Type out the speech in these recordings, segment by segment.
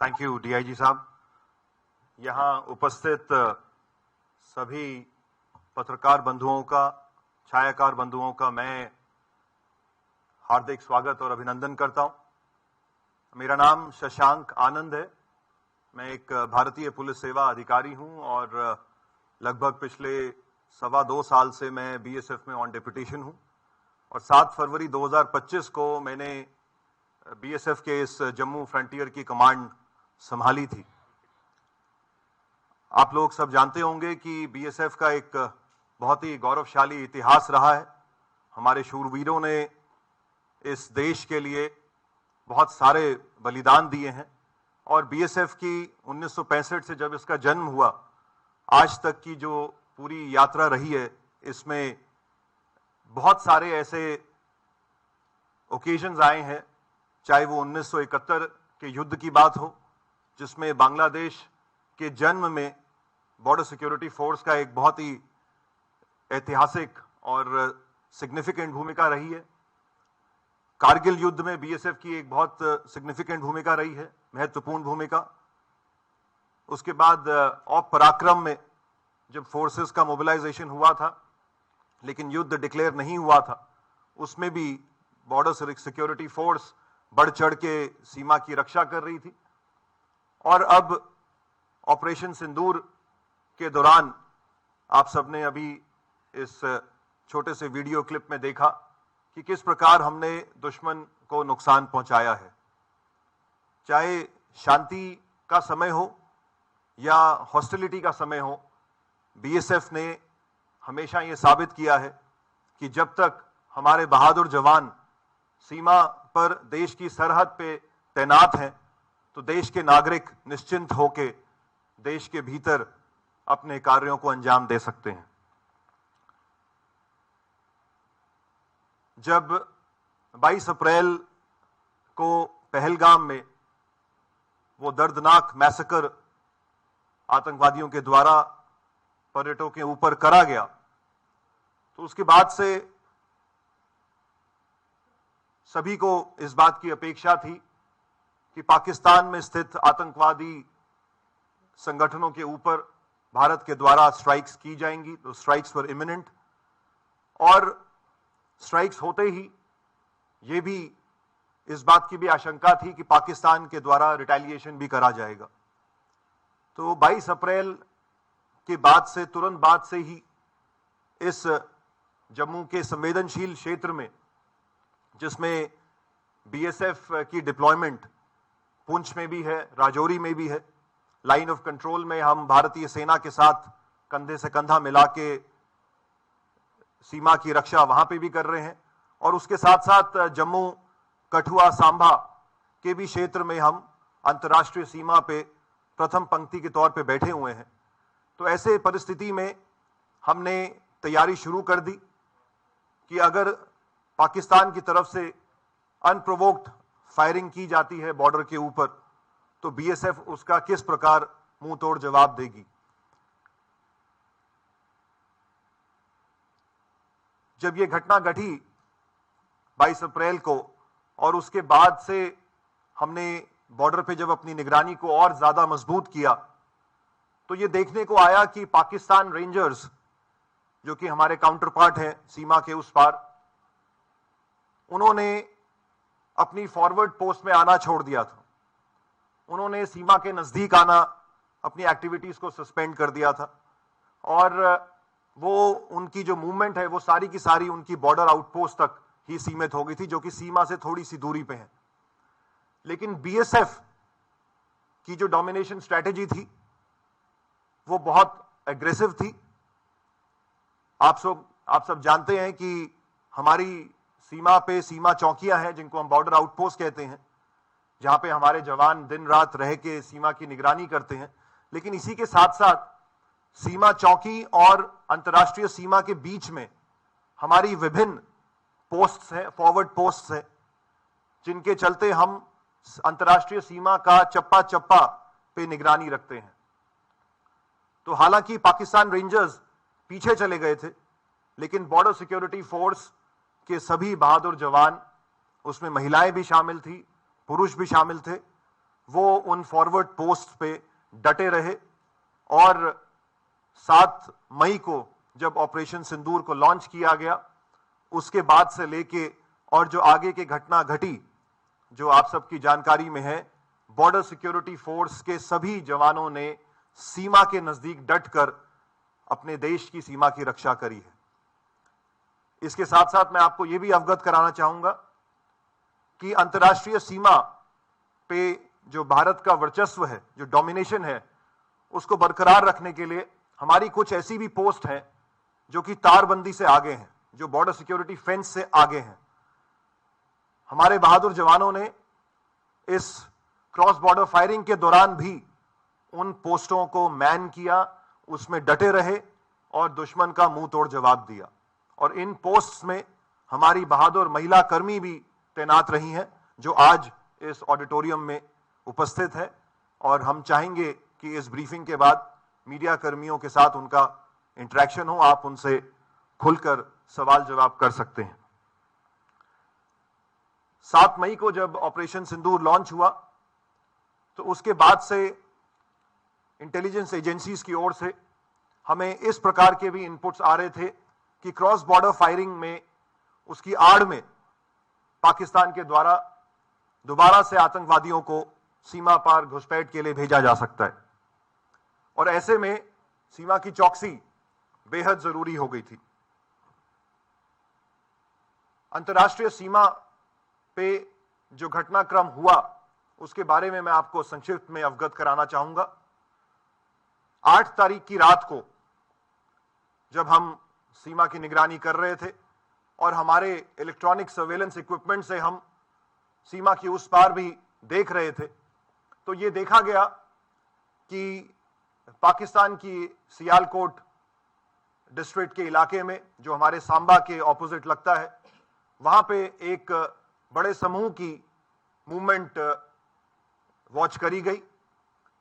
Thank you DIG साहब। यहाँ उपस्थित सभी पत्रकार बंधुओं का, छायाकार बंधुओं का मैं हार्दिक स्वागत और अभिनंदन करता हूं। मेरा नाम शशांक आनंद है। मैं एक भारतीय पुलिस सेवा अधिकारी हूं और लगभग पिछले 2.25 साल से मैं बीएसएफ में ऑन डेपुटेशन हूं और 7 फरवरी 2025 को मैंने बीएसएफ के इस जम्मू फ्रंटियर की कमांड संभाली थी। आप लोग सब जानते होंगे कि बीएसएफ का एक बहुत ही गौरवशाली इतिहास रहा है। हमारे शूरवीरों ने इस देश के लिए बहुत सारे बलिदान दिए हैं और बीएसएफ की 1965 से जब इसका जन्म हुआ आज तक की जो पूरी यात्रा रही है, इसमें बहुत सारे ऐसे ओकेजन्स आए हैं, चाहे वो 1971 के युद्ध की बात हो जिसमें बांग्लादेश के जन्म में बॉर्डर सिक्योरिटी फोर्स का एक बहुत ही ऐतिहासिक और सिग्निफिकेंट भूमिका रही है। कारगिल युद्ध में बीएसएफ की एक बहुत सिग्निफिकेंट भूमिका रही है, महत्वपूर्ण भूमिका। उसके बाद ऑप पराक्रम में जब फोर्सेस का मोबिलाइजेशन हुआ था लेकिन युद्ध डिक्लेयर नहीं हुआ था, उसमें भी बॉर्डर सिक्योरिटी फोर्स बढ़ चढ़ के सीमा की रक्षा कर रही थी। और अब ऑपरेशन सिंदूर के दौरान आप सबने अभी इस छोटे से वीडियो क्लिप में देखा कि किस प्रकार हमने दुश्मन को नुकसान पहुंचाया है। चाहे शांति का समय हो या हॉस्टिलिटी का समय हो, बीएसएफ ने हमेशा ये साबित किया है कि जब तक हमारे बहादुर जवान सीमा पर देश की सरहद पे तैनात हैं तो देश के नागरिक निश्चिंत होकर देश के भीतर अपने कार्यों को अंजाम दे सकते हैं। जब 22 अप्रैल को पहलगाम में वो दर्दनाक मैसेकर आतंकवादियों के द्वारा पर्यटकों के ऊपर करा गया, तो उसके बाद से सभी को इस बात की अपेक्षा थी कि पाकिस्तान में स्थित आतंकवादी संगठनों के ऊपर भारत के द्वारा स्ट्राइक्स की जाएंगी। तो स्ट्राइक्स वर इमिनेंट और स्ट्राइक्स होते ही ये भी इस बात की भी आशंका थी कि पाकिस्तान के द्वारा रिटेलिएशन भी करा जाएगा। तो 22 अप्रैल के बाद से तुरंत बाद से ही इस जम्मू के संवेदनशील क्षेत्र में, जिसमें बीएसएफ की डिप्लॉयमेंट पुंछ में भी है, राजौरी में भी है, लाइन ऑफ कंट्रोल में हम भारतीय सेना के साथ कंधे से कंधा मिला के सीमा की रक्षा वहां पे भी कर रहे हैं और उसके साथ साथ जम्मू, कठुआ, सांबा के भी क्षेत्र में हम अंतर्राष्ट्रीय सीमा पे प्रथम पंक्ति के तौर पे बैठे हुए हैं। तो ऐसे परिस्थिति में हमने तैयारी शुरू कर दी कि अगर पाकिस्तान की तरफ से अनप्रोवोक्ड फायरिंग की जाती है बॉर्डर के ऊपर तो बीएसएफ उसका किस प्रकार मुंह तोड़ जवाब देगी। जब यह घटना घटी 22 अप्रैल को और उसके बाद से हमने बॉर्डर पे जब अपनी निगरानी को और ज्यादा मजबूत किया तो यह देखने को आया कि पाकिस्तान रेंजर्स, जो कि हमारे काउंटर पार्ट हैं सीमा के उस पार, उन्होंने अपनी फॉरवर्ड पोस्ट में आना छोड़ दिया था। उन्होंने सीमा के नजदीक आना, अपनी एक्टिविटीज को सस्पेंड कर दिया था और वो उनकी जो मूवमेंट है वो सारी की सारी उनकी बॉर्डर आउटपोस्ट तक ही सीमित हो गई थी, जो कि सीमा से थोड़ी सी दूरी पे है। लेकिन बीएसएफ की जो डोमिनेशन स्ट्रेटेजी थी वो बहुत एग्रेसिव थी। आप सब जानते हैं कि हमारी सीमा पे सीमा चौकियां हैं जिनको हम बॉर्डर आउटपोस्ट कहते हैं, जहां पे हमारे जवान दिन रात रह के सीमा की निगरानी करते हैं। लेकिन इसी के साथ साथ सीमा चौकी और अंतर्राष्ट्रीय सीमा के बीच में हमारी विभिन्न पोस्ट्स हैं, फॉरवर्ड पोस्ट्स हैं, जिनके चलते हम अंतर्राष्ट्रीय सीमा का चप्पा चप्पा पे निगरानी रखते हैं। तो हालांकि पाकिस्तान रेंजर्स पीछे चले गए थे, लेकिन बॉर्डर सिक्योरिटी फोर्स के सभी बहादुर जवान, उसमें महिलाएं भी शामिल थी, पुरुष भी शामिल थे, वो उन फॉरवर्ड पोस्ट पे डटे रहे और 7 मई को जब ऑपरेशन सिंदूर को लॉन्च किया गया, उसके बाद से लेके और जो आगे की घटना घटी, जो आप सबकी जानकारी में है, बॉर्डर सिक्योरिटी फोर्स के सभी जवानों ने सीमा के नजदीक डटकर अपने देश की सीमा की रक्षा करी है। इसके साथ साथ मैं आपको यह भी अवगत कराना चाहूंगा कि अंतर्राष्ट्रीय सीमा पे जो भारत का वर्चस्व है, जो डोमिनेशन है, उसको बरकरार रखने के लिए हमारी कुछ ऐसी भी पोस्ट हैं जो कि तारबंदी से आगे हैं, जो बॉर्डर सिक्योरिटी फेंस से आगे हैं। हमारे बहादुर जवानों ने इस क्रॉस बॉर्डर फायरिंग के दौरान भी उन पोस्टों को मैन किया, उसमें डटे रहे और दुश्मन का मुंह तोड़ जवाब दिया। और इन पोस्ट्स में हमारी बहादुर महिला कर्मी भी तैनात रही हैं, जो आज इस ऑडिटोरियम में उपस्थित है। और हम चाहेंगे कि इस ब्रीफिंग के बाद मीडिया कर्मियों के साथ उनका इंटरेक्शन हो, आप उनसे खुलकर सवाल जवाब कर सकते हैं। 7 मई को जब ऑपरेशन सिंदूर लॉन्च हुआ, तो उसके बाद से इंटेलिजेंस एजेंसीज की ओर से हमें इस प्रकार के भी इनपुट्स आ रहे थे कि क्रॉस बॉर्डर फायरिंग में, उसकी आड़ में पाकिस्तान के द्वारा दोबारा से आतंकवादियों को सीमा पार घुसपैठ के लिए भेजा जा सकता है। और ऐसे में सीमा की चौकसी बेहद जरूरी हो गई थी। अंतर्राष्ट्रीय सीमा पे जो घटनाक्रम हुआ, उसके बारे में मैं आपको संक्षिप्त में अवगत कराना चाहूंगा। 8 तारीख की रात को जब हम सीमा की निगरानी कर रहे थे और हमारे इलेक्ट्रॉनिक सर्वेलेंस इक्विपमेंट से हम सीमा की उस पार भी देख रहे थे, तो यह देखा गया कि पाकिस्तान की सियालकोट डिस्ट्रिक्ट के इलाके में, जो हमारे सांबा के ऑपोजिट लगता है, वहां पे एक बड़े समूह की मूवमेंट वॉच करी गई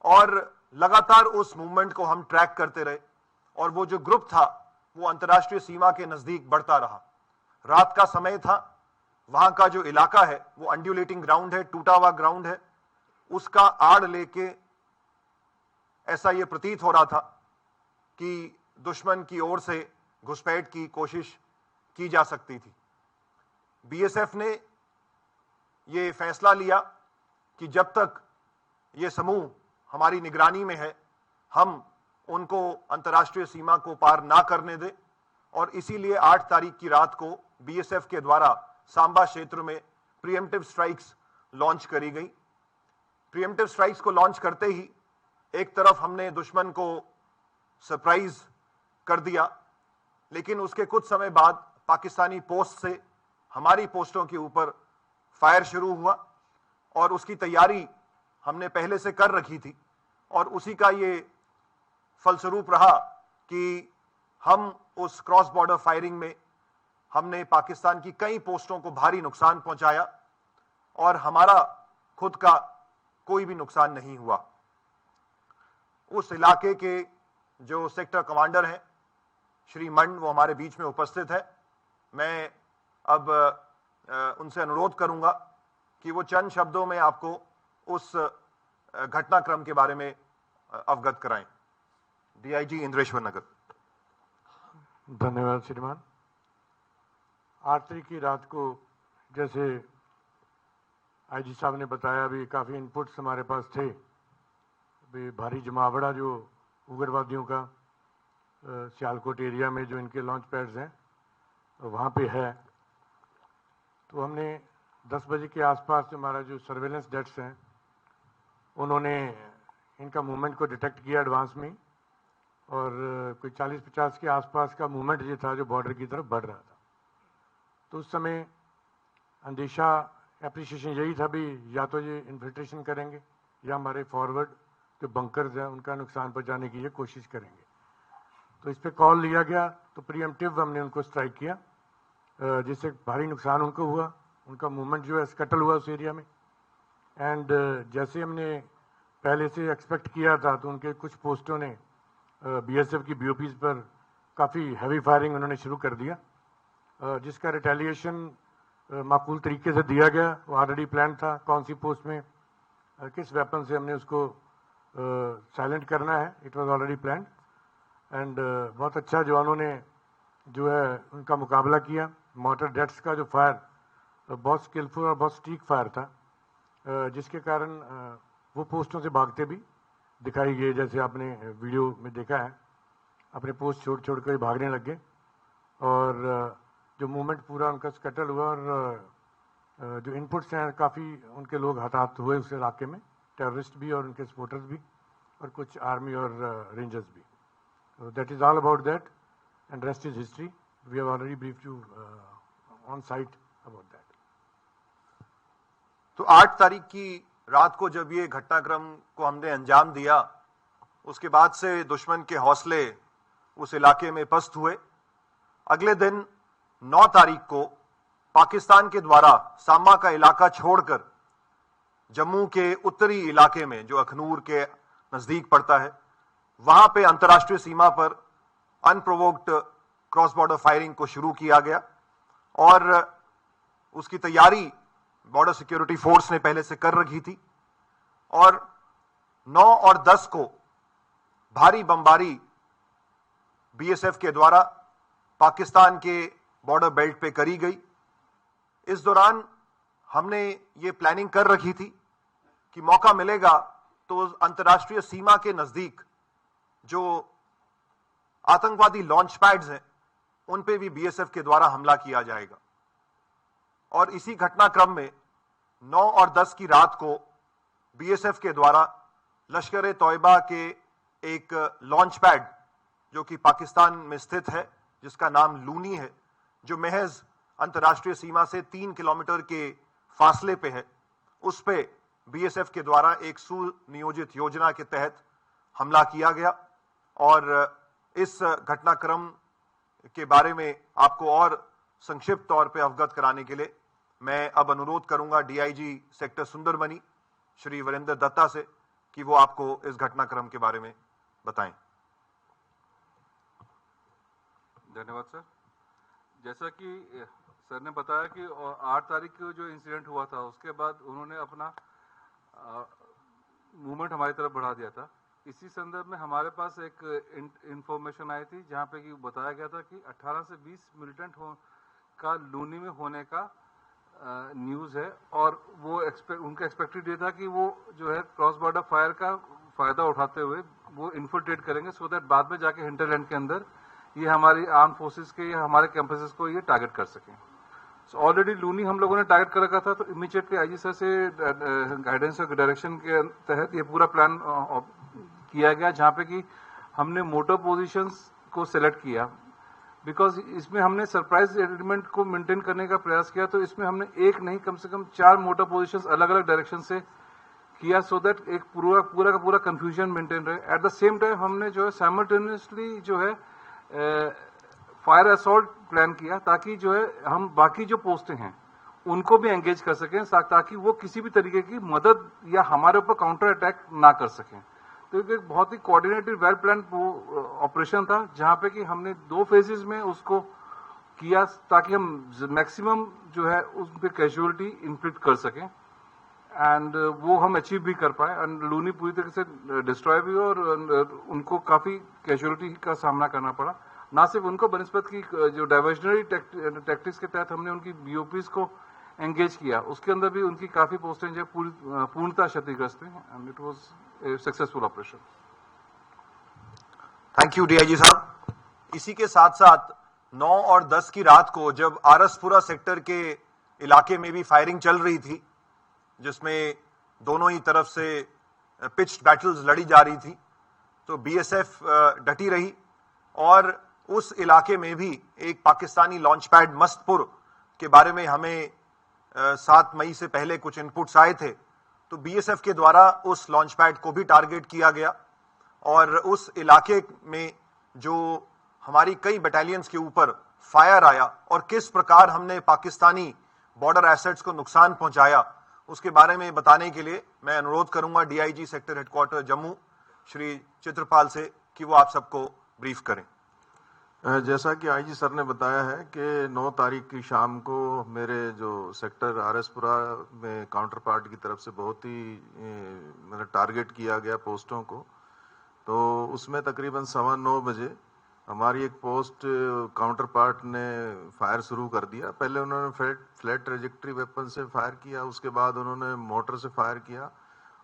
और लगातार उस मूवमेंट को हम ट्रैक करते रहे। और वो जो ग्रुप था वो अंतर्राष्ट्रीय सीमा के नजदीक बढ़ता रहा। रात का समय था, वहां का जो इलाका है वो अंड्यूलेटिंग ग्राउंड है, टूटा हुआ ग्राउंड है। उसका आड़ लेके ऐसा ये प्रतीत हो रहा था कि दुश्मन की ओर से घुसपैठ की कोशिश की जा सकती थी। बीएसएफ ने ये फैसला लिया कि जब तक ये समूह हमारी निगरानी में है, हम उनको अंतर्राष्ट्रीय सीमा को पार ना करने दें। और इसीलिए 8 तारीख की रात को बीएसएफ के द्वारा सांबा क्षेत्र में प्रीएम्प्टिव स्ट्राइक्स लॉन्च करी गई। प्रीएम्प्टिव स्ट्राइक्स को लॉन्च करते ही एक तरफ हमने दुश्मन को सरप्राइज कर दिया, लेकिन उसके कुछ समय बाद पाकिस्तानी पोस्ट से हमारी पोस्टों के ऊपर फायर शुरू हुआ और उसकी तैयारी हमने पहले से कर रखी थी। और उसी का ये फलस्वरूप रहा कि हम उस क्रॉस बॉर्डर फायरिंग में हमने पाकिस्तान की कई पोस्टों को भारी नुकसान पहुंचाया और हमारा खुद का कोई भी नुकसान नहीं हुआ। उस इलाके के जो सेक्टर कमांडर हैं श्री मंड, वो हमारे बीच में उपस्थित है। मैं अब उनसे अनुरोध करूंगा कि वो चंद शब्दों में आपको उस घटनाक्रम के बारे में अवगत कराएं। डीआईजी इंद्रेश्वर नगर। धन्यवाद श्रीमान। 8 तारीख की रात को जैसे आईजी साहब ने बताया, अभी काफ़ी इनपुट्स हमारे पास थे। अभी भारी जमावड़ा जो उग्रवादियों का सियालकोट एरिया में जो इनके लॉन्च पैड्स हैं वहाँ पे है। तो हमने 10 बजे के आसपास हमारा जो सर्वेलेंस डेट्स हैं उन्होंने इनका मूवमेंट को डिटेक्ट किया एडवांस में, और कोई 40-50 के आसपास का मूवमेंट ये था जो बॉर्डर की तरफ बढ़ रहा था। तो उस समय अंदेशा, एप्रिसिएशन यही था भी या तो ये इन्फिल्ट्रेशन करेंगे या हमारे फॉरवर्ड जो बंकर्स हैं उनका नुकसान पहुंचाने की ये कोशिश करेंगे। तो इस पे कॉल लिया गया, तो प्रीएम्प्टिव हमने उनको स्ट्राइक किया, जिससे भारी नुकसान उनको हुआ। उनका मूवमेंट जो है स्कटल हुआ उस एरिया में। एंड जैसे हमने पहले से एक्सपेक्ट किया था, तो उनके कुछ पोस्टों ने बीएसएफ की बीओपीज पर काफ़ी हैवी फायरिंग उन्होंने शुरू कर दिया, जिसका रिटेलिएशन माकूल तरीके से दिया गया। वो ऑलरेडी प्लान था कौन सी पोस्ट में किस वेपन से हमने उसको साइलेंट करना है। It was already planned and बहुत अच्छा जवानों ने जो है उनका मुकाबला किया। मॉर्टर डेट्स का जो फायर बहुत स्किलफुल और बहुत स्टीक फायर था, जिसके कारण वो पोस्टों से भागते भी दिखाई गए, जैसे आपने वीडियो में देखा है। अपने पोस्ट छोड़ कर भागने लग गए और जो मूवमेंट पूरा उनका स्कैटल हुआ और जो इनपुट्स हैं काफ़ी उनके लोग हताहत हुए उस इलाके में, टेररिस्ट भी और उनके सपोर्टर्स भी और कुछ आर्मी और रेंजर्स भी। So that is all about that, and rest is history. We have already briefed you on site about that. तो 8 तारीख की रात को जब ये घटनाक्रम को हमने अंजाम दिया, उसके बाद से दुश्मन के हौसले उस इलाके में पस्त हुए। अगले दिन 9 तारीख को पाकिस्तान के द्वारा सामा का इलाका छोड़कर जम्मू के उत्तरी इलाके में, जो अखनूर के नजदीक पड़ता है, वहां पे अंतर्राष्ट्रीय सीमा पर अनप्रोवोक्ड क्रॉस बॉर्डर फायरिंग को शुरू किया गया और उसकी तैयारी बॉर्डर सिक्योरिटी फोर्स ने पहले से कर रखी थी। और 9 और 10 को भारी बमबारी बीएसएफ के द्वारा पाकिस्तान के बॉर्डर बेल्ट पे करी गई। इस दौरान हमने ये प्लानिंग कर रखी थी कि मौका मिलेगा तो अंतर्राष्ट्रीय सीमा के नजदीक जो आतंकवादी लॉन्च पैड्स हैं उन पे भी बीएसएफ के द्वारा हमला किया जाएगा। और इसी घटनाक्रम में 9 और 10 की रात को बीएसएफ के द्वारा लश्कर ए तौयबा के एक लॉन्च पैड जो कि पाकिस्तान में स्थित है, जिसका नाम लूनी है, जो महज अंतर्राष्ट्रीय सीमा से 3 किलोमीटर के फासले पे है, उस पे बीएसएफ के द्वारा एक सुनियोजित योजना के तहत हमला किया गया। और इस घटनाक्रम के बारे में आपको और संक्षिप्त तौर पे अवगत कराने के लिए मैं अब अनुरोध करूंगा डीआईजी सेक्टर सुंदरबनी श्री वीरेंद्र दत्ता से कि वो आपको इस घटनाक्रम के बारे में बताएं। धन्यवाद सर। जैसा कि सर ने बताया कि 8 तारीख को जो इंसिडेंट हुआ था उसके बाद उन्होंने अपना मूवमेंट हमारी तरफ बढ़ा दिया था। इसी संदर्भ में हमारे पास एक इंफॉर्मेशन आई थी जहां पे कि बताया गया था कि 18 से 20 मिलिटेंट का लूनी में होने का न्यूज़ है और वो उनका एक्सपेक्टेड ये था कि वो जो है क्रॉस बॉर्डर फायर का फायदा उठाते हुए वो इन्फिल्ट्रेट करेंगे सो दैट बाद में जाके हिंटरलैंड के अंदर ये हमारी आर्म फोर्सेस के या हमारे कैंपसेस को ये टारगेट कर सकें। सो ऑलरेडी लूनी हम लोगों ने टारगेट कर रखा था, तो इमीडिएटली आईजी सर से गाइडेंस और डायरेक्शन के तहत ये पूरा प्लान किया गया, जहाँ पे कि हमने मोटर पोजीशंस को सिलेक्ट किया। बिकॉज इसमें हमने सरप्राइज एलिमेंट को मेंटेन करने का प्रयास किया, तो इसमें हमने एक नहीं कम से कम 4 मोटर पोजीशंस अलग अलग डायरेक्शन से किया सो दैट एक पूरा का पूरा कंफ्यूजन मेंटेन रहे। एट द सेम टाइम हमने जो है साइमल्टेनियसली जो है फायर असॉल्ट प्लान किया ताकि जो है हम बाकी जो पोस्टें हैं उनको भी एंगेज कर सकें ताकि वो किसी भी तरीके की मदद या हमारे ऊपर काउंटर अटैक ना कर सकें। तो एक बहुत ही कोऑर्डिनेटेड वेल प्लान ऑपरेशन था जहां पे कि हमने 2 फेजेस में उसको किया ताकि हम मैक्सिमम जो है उस पर कैजुअलिटी इन्फ्लिक्ट कर सकें एंड वो हम अचीव भी कर पाए। एंड लूनी पूरी तरह से डिस्ट्रॉय भी हुआ और उनको काफी कैजुअलिटी का सामना करना पड़ा। ना सिर्फ उनको बनस्पत की जो डाइवर्जनरी टैक्टिक्स के तहत हमने उनकी बीओपीज को एंगेज किया, उसके अंदर भी उनकी काफी पोस्टें जो पूर्णतः क्षतिग्रस्त हुई and it was a successful operation. Thank you DIG साहब। इसी के साथ साथ 9 और 10 की रात को जब आरसपुरा सेक्टर के इलाके में भी फायरिंग चल रही थी, जिसमें दोनों ही तरफ से पिच्ड बैटल्स लड़ी जा रही थी, तो बीएसएफ डटी रही और उस इलाके में भी एक पाकिस्तानी लॉन्च पैड मस्तपुर के बारे में हमें 7 मई से पहले कुछ इनपुट्स आए थे, तो बीएसएफ के द्वारा उस लॉन्च पैड को भी टारगेट किया गया और उस इलाके में जो हमारी कई बटालियंस के ऊपर फायर आया और किस प्रकार हमने पाकिस्तानी बॉर्डर एसेट्स को नुकसान पहुंचाया, उसके बारे में बताने के लिए मैं अनुरोध करूंगा DIG sector headquarter Jammu Shri Chitrapal से कि वो आप सबको ब्रीफ करें। जैसा कि आईजी सर ने बताया है कि 9 तारीख की शाम को मेरे जो सेक्टर आरएसपुरा में काउंटर पार्ट की तरफ से बहुत ही मतलब टारगेट किया गया पोस्टों को। तो उसमें तकरीबन 9:15 बजे हमारी एक पोस्ट काउंटर पार्ट ने फायर शुरू कर दिया। पहले उन्होंने फ्लैट ट्रेजेक्ट्री वेपन से फायर किया, उसके बाद उन्होंने मोटर से फायर किया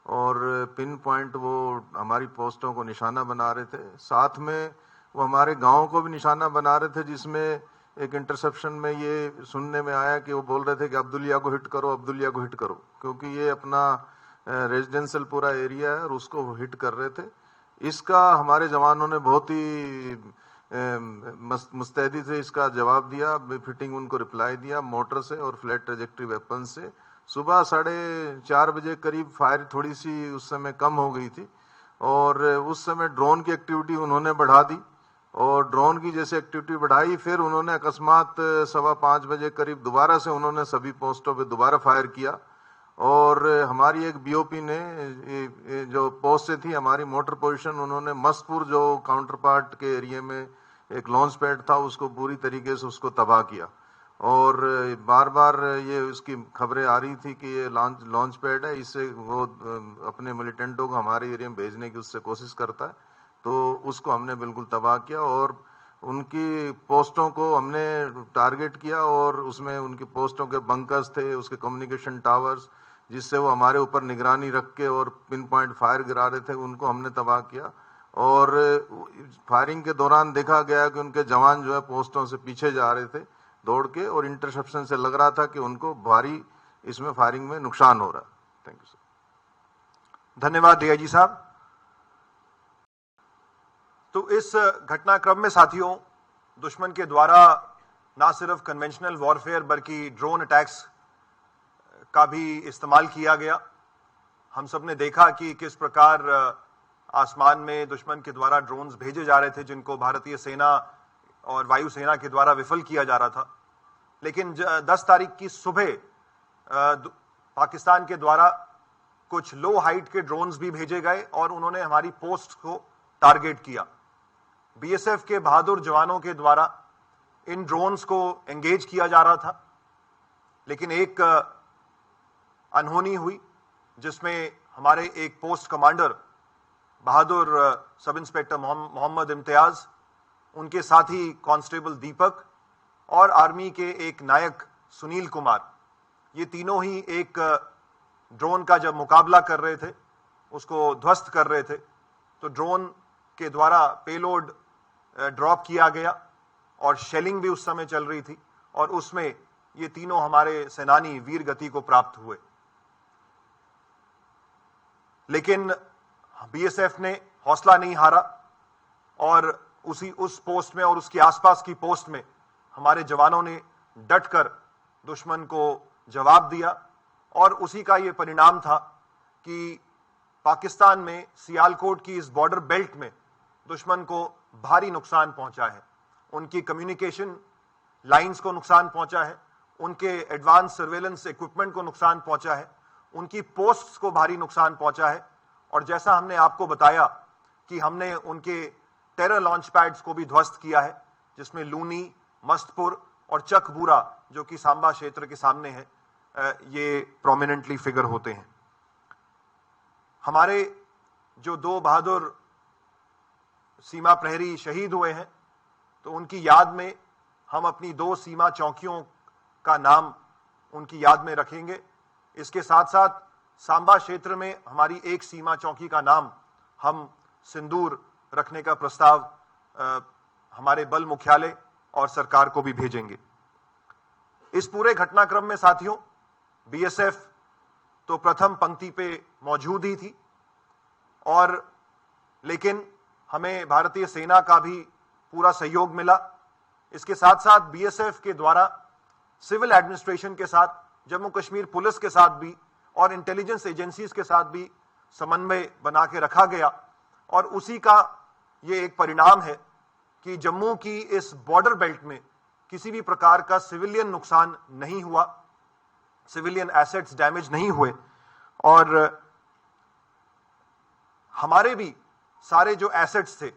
और पिन पॉइंट वो हमारी पोस्टों को निशाना बना रहे थे। साथ में वो हमारे गांव को भी निशाना बना रहे थे, जिसमें एक इंटरसेप्शन में ये सुनने में आया कि वो बोल रहे थे कि अब्दुलिया को हिट करो, अब्दुलिया को हिट करो, क्योंकि ये अपना रेजिडेंशियल पूरा एरिया है और उसको हिट कर रहे थे। इसका हमारे जवानों ने बहुत ही मुस्तैदी से इसका जवाब दिया, फिटिंग उनको रिप्लाई दिया मोटर से और फ्लैट ट्रेजेक्ट्री वेपन से। सुबह 4:30 बजे करीब फायर थोड़ी सी उस समय कम हो गई थी और उस समय ड्रोन की एक्टिविटी उन्होंने बढ़ा दी और ड्रोन की जैसे एक्टिविटी बढ़ाई, फिर उन्होंने अकस्मात 5:15 बजे करीब दोबारा से उन्होंने सभी पोस्टों पे दोबारा फायर किया और हमारी एक बीओपी ने जो पोस्ट से थी हमारी मोटर पोजीशन, उन्होंने मस्तपुर जो काउंटर पार्ट के एरिया में एक लॉन्च पैड था उसको पूरी तरीके से उसको तबाह किया और बार बार ये उसकी खबरें आ रही थी कि ये लॉन्च पैड है, इससे वो अपने मिलिटेंटों को हमारे एरिया में भेजने की उससे कोशिश करता है। तो उसको हमने बिल्कुल तबाह किया और उनकी पोस्टों को हमने टारगेट किया और उसमें उनकी पोस्टों के बंकर्स थे, उसके कम्युनिकेशन टावर्स, जिससे वो हमारे ऊपर निगरानी रख के और पिन पॉइंट फायर गिरा रहे थे, उनको हमने तबाह किया। और फायरिंग के दौरान देखा गया कि उनके जवान जो है पोस्टों से पीछे जा रहे थे दौड़ के और इंटरसेप्शन से लग रहा था कि उनको भारी इसमें फायरिंग में नुकसान हो रहा है। Thank you sir. धन्यवाद डीआईजी साहब। तो इस घटनाक्रम में साथियों, दुश्मन के द्वारा ना सिर्फ कन्वेंशनल वॉरफेयर बल्कि ड्रोन अटैक्स का भी इस्तेमाल किया गया। हम सब ने देखा कि किस प्रकार आसमान में दुश्मन के द्वारा ड्रोन्स भेजे जा रहे थे, जिनको भारतीय सेना और वायुसेना के द्वारा विफल किया जा रहा था। लेकिन 10 तारीख की सुबह पाकिस्तान के द्वारा कुछ लो हाइट के ड्रोन्स भी भेजे गए और उन्होंने हमारी पोस्ट को टारगेट किया। बीएसएफ के बहादुर जवानों के द्वारा इन ड्रोन्स को एंगेज किया जा रहा था, लेकिन एक अनहोनी हुई जिसमें हमारे एक पोस्ट कमांडर बहादुर सब इंस्पेक्टर मोहम्मद इम्तियाज, उनके साथी कांस्टेबल दीपक और आर्मी के एक नायक सुनील कुमार, ये तीनों ही एक ड्रोन का जब मुकाबला कर रहे थे, उसको ध्वस्त कर रहे थे, तो ड्रोन के द्वारा पेलोड ड्रॉप किया गया और शेलिंग भी उस समय चल रही थी और उसमें ये तीनों हमारे सेनानी वीर गति को प्राप्त हुए। लेकिन बीएसएफ ने हौसला नहीं हारा और उस पोस्ट में और उसके आसपास की पोस्ट में हमारे जवानों ने डटकर दुश्मन को जवाब दिया और उसी का ये परिणाम था कि पाकिस्तान में सियालकोट की इस बॉर्डर बेल्ट में दुश्मन को भारी नुकसान पहुंचा है। उनकी कम्युनिकेशन लाइंस को नुकसान पहुंचा है, उनके एडवांस सर्वेलेंस इक्विपमेंट को नुकसान पहुंचा है, उनकी पोस्ट्स को भारी नुकसान पहुंचा है और जैसा हमने आपको बताया कि हमने उनके टेरर लॉन्च पैड्स को भी ध्वस्त किया है, जिसमें लूनी, मस्तपुर और चकबूरा, जो कि सांबा क्षेत्र के सामने है, ये प्रोमिनेंटली फिगर होते हैं। हमारे जो 2 बहादुर सीमा प्रहरी शहीद हुए हैं, तो उनकी याद में हम अपनी 2 सीमा चौकियों का नाम उनकी याद में रखेंगे। इसके साथ साथ सांबा क्षेत्र में हमारी एक सीमा चौकी का नाम हम सिंदूर रखने का प्रस्ताव हमारे बल मुख्यालय और सरकार को भी भेजेंगे। इस पूरे घटनाक्रम में साथियों, बीएसएफ तो प्रथम पंक्ति पे मौजूद ही थी और लेकिन हमें भारतीय सेना का भी पूरा सहयोग मिला। इसके साथ साथ बीएसएफ के द्वारा सिविल एडमिनिस्ट्रेशन के साथ, जम्मू कश्मीर पुलिस के साथ भी और इंटेलिजेंस एजेंसीज के साथ भी समन्वय बना के रखा गया और उसी का ये एक परिणाम है कि जम्मू की इस बॉर्डर बेल्ट में किसी भी प्रकार का सिविलियन नुकसान नहीं हुआ, सिविलियन एसेट्स डैमेज नहीं हुए और हमारे भी सारे जो एसेट्स थे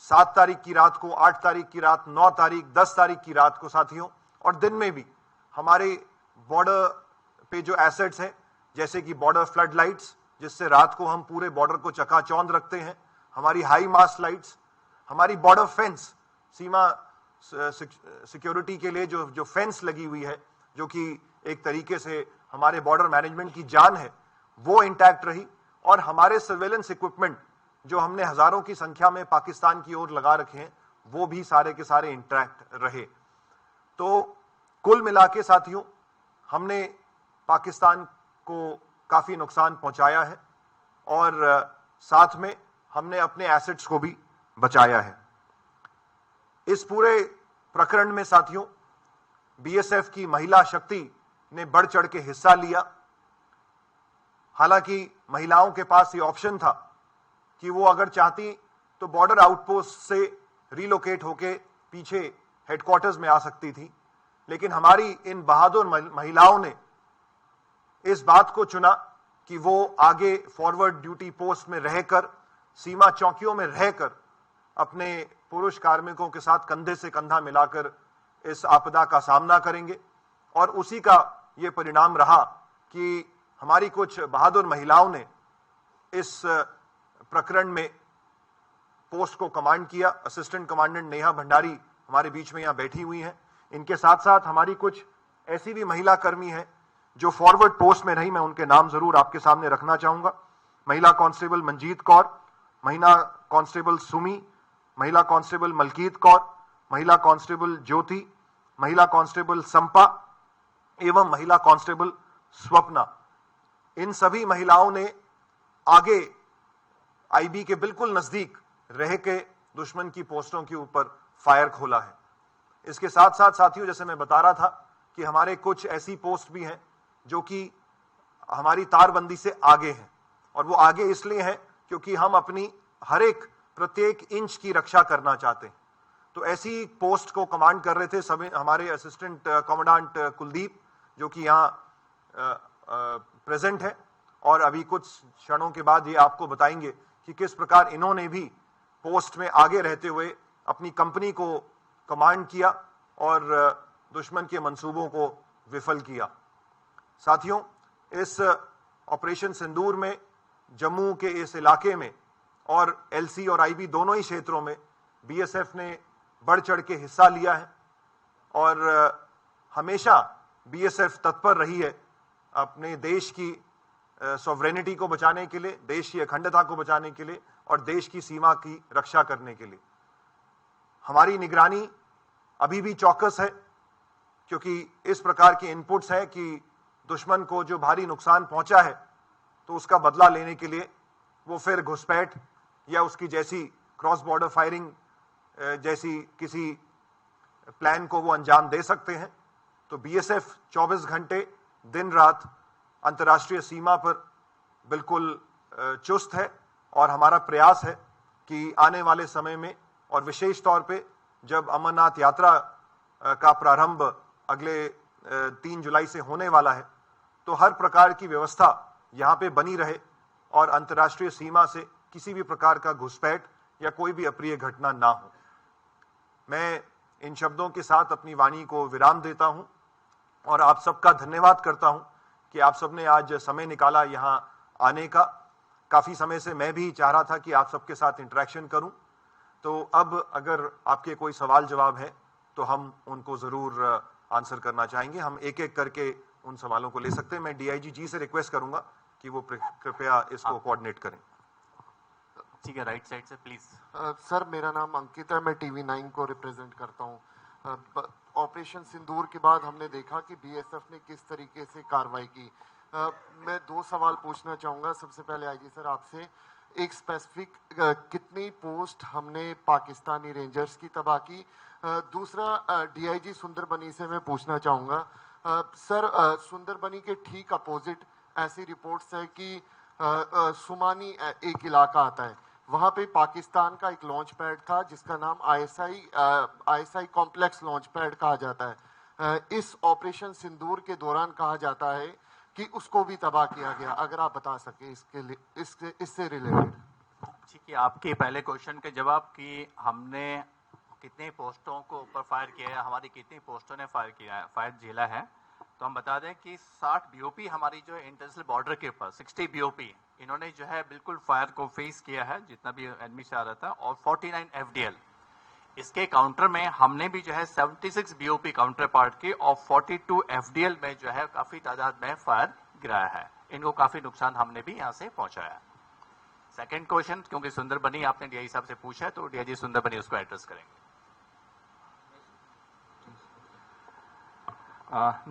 7 तारीख की रात को, 8 तारीख की रात, 9 तारीख, 10 तारीख की रात को साथियों, और दिन में भी हमारे बॉर्डर पे जो एसेट्स हैं, जैसे कि बॉर्डर फ्लड लाइट्स, जिससे रात को हम पूरे बॉर्डर को चकाचौंध रखते हैं, हमारी हाई मास्ट लाइट्स, हमारी बॉर्डर फेंस, सीमा सिक्योरिटी के लिए जो फेंस लगी हुई है, जो कि एक तरीके से हमारे बॉर्डर मैनेजमेंट की जान है, वो इंटैक्ट रही। और हमारे सर्वेलेंस इक्विपमेंट जो हमने हजारों की संख्या में पाकिस्तान की ओर लगा रखे हैं, वो भी सारे के सारे इंटैक्ट रहे। तो कुल मिला के साथियों, हमने पाकिस्तान को काफी नुकसान पहुंचाया है और साथ में हमने अपने एसेट्स को भी बचाया है। इस पूरे प्रकरण में साथियों, बीएसएफ की महिला शक्ति ने बढ़ चढ़ के हिस्सा लिया। हालांकि महिलाओं के पास ये ऑप्शन था कि वो अगर चाहती तो बॉर्डर आउटपोस्ट से रिलोकेट होके पीछे हेडक्वार्टर्स में आ सकती थी, लेकिन हमारी इन बहादुर महिलाओं ने इस बात को चुना कि वो आगे फॉरवर्ड ड्यूटी पोस्ट में रहकर, सीमा चौकियों में रहकर अपने पुरुष कार्मिकों के साथ कंधे से कंधा मिलाकर इस आपदा का सामना करेंगे। और उसी का ये परिणाम रहा कि हमारी कुछ बहादुर महिलाओं ने इस प्रकरण में पोस्ट को कमांड किया। असिस्टेंट कमांडेंट नेहा भंडारी हमारे बीच में यहां बैठी हुई हैं। इनके साथ साथ हमारी कुछ ऐसी भी महिला कर्मी हैं जो फॉरवर्ड पोस्ट में रही, मैं उनके नाम जरूर आपके सामने रखना चाहूंगा। महिला कांस्टेबल मंजीत कौर, महिला कांस्टेबल सुमी, महिला कांस्टेबल मलकीत कौर, महिला कांस्टेबल ज्योति, महिला कांस्टेबल संपा एवं महिला कांस्टेबल स्वप्ना। इन सभी महिलाओं ने आगे आईबी के बिल्कुल नजदीक रह के दुश्मन की पोस्टों के ऊपर फायर खोला है। इसके साथ साथ साथियों, जैसे मैं बता रहा था कि हमारे कुछ ऐसी पोस्ट भी हैं जो कि हमारी तारबंदी से आगे हैं, और वो आगे इसलिए हैं क्योंकि हम अपनी हर एक प्रत्येक इंच की रक्षा करना चाहते हैं। तो ऐसी पोस्ट को कमांड कर रहे थे सभी हमारे असिस्टेंट कमांडेंट कुलदीप, जो कि यहाँ प्रेजेंट है, और अभी कुछ क्षणों के बाद ये आपको बताएंगे कि किस प्रकार इन्होंने भी पोस्ट में आगे रहते हुए अपनी कंपनी को कमांड किया और दुश्मन के मंसूबों को विफल किया। साथियों, इस ऑपरेशन सिंदूर में जम्मू के इस इलाके में और एलसी और आईबी दोनों ही क्षेत्रों में बीएसएफ ने बढ़ चढ़ के हिस्सा लिया है और हमेशा बीएसएफ तत्पर रही है अपने देश की सॉवरेनिटी को बचाने के लिए, देश की अखंडता को बचाने के लिए और देश की सीमा की रक्षा करने के लिए। हमारी निगरानी अभी भी चौकस है, क्योंकि इस प्रकार के इनपुट्स हैं कि दुश्मन को जो भारी नुकसान पहुंचा है तो उसका बदला लेने के लिए वो फिर घुसपैठ या उसकी जैसी क्रॉस बॉर्डर फायरिंग जैसी किसी प्लान को वो अंजाम दे सकते हैं। तो बीएसएफ 24 घंटे दिन रात अंतर्राष्ट्रीय सीमा पर बिल्कुल चुस्त है और हमारा प्रयास है कि आने वाले समय में और विशेष तौर पे जब अमरनाथ यात्रा का प्रारंभ अगले 3 जुलाई से होने वाला है, तो हर प्रकार की व्यवस्था यहां पे बनी रहे और अंतर्राष्ट्रीय सीमा से किसी भी प्रकार का घुसपैठ या कोई भी अप्रिय घटना ना हो। मैं इन शब्दों के साथ अपनी वाणी को विराम देता हूं और आप सबका धन्यवाद करता हूं कि आप सबने आज समय निकाला यहां आने का। काफी समय से मैं भी चाह रहा था कि आप सबके साथ इंटरेक्शन करूं, तो अब अगर आपके कोई सवाल जवाब है तो हम उनको जरूर आंसर करना चाहेंगे। हम एक एक करके उन सवालों को ले सकते हैं। मैं डीआईजी जी से रिक्वेस्ट करूंगा कि वो कृपया इसको कोऑर्डिनेट करें। ठीक है, राइट साइड से प्लीज। सर, मेरा नाम अंकित है, मैं टीवी 9 को रिप्रेजेंट करता हूँ। ऑपरेशन सिंदूर के बाद हमने देखा कि बीएसएफ ने किस तरीके से कार्रवाई की। मैं 2 सवाल पूछना चाहूँगा। सबसे पहले आईजी सर आपसे, एक स्पेसिफिक कितनी पोस्ट हमने पाकिस्तानी रेंजर्स की तबाह की। दूसरा डीआईजी सुंदरबनी से मैं पूछना चाहूँगा सर, सुंदरबनी के ठीक अपोजिट ऐसी रिपोर्ट्स है कि सुमानी एक इलाका आता है, वहाँ पे पाकिस्तान का एक लॉन्च पैड था जिसका नाम आईएसआई कॉम्प्लेक्स लॉन्च पैड कहा जाता है। इस ऑपरेशन सिंदूर के दौरान कहा जाता है कि उसको भी तबाह किया गया। अगर आप बता सके इसके लिए इससे रिलेटेड। कि आपके पहले क्वेश्चन के जवाब कि हमने कितने पोस्टों को ऊपर फायर किया है, हमारी कितनी पोस्टों ने फायर झेला है, तो हम बता दें कि 60 बीओपी हमारी जो इंटरनेशनल बॉर्डर के ऊपर 60 बीओपी इन्होंने जो है बिल्कुल फायर को फेस किया है जितना भी एनिमी से आ रहा था, और 49 एफडीएल इसके काउंटर में हमने भी जो है 76 बीओपी काउंटर पार्ट की और 42 एफडीएल में जो है काफी तादाद में फायर गिराया है। इनको काफी नुकसान हमने भी यहाँ से पहुंचाया है। सेकंड क्वेश्चन क्योंकि सुंदर बनी आपने डीआई साहब से पूछा है तो डीआईजी सुंदर बनी उसको एड्रेस करेंगे।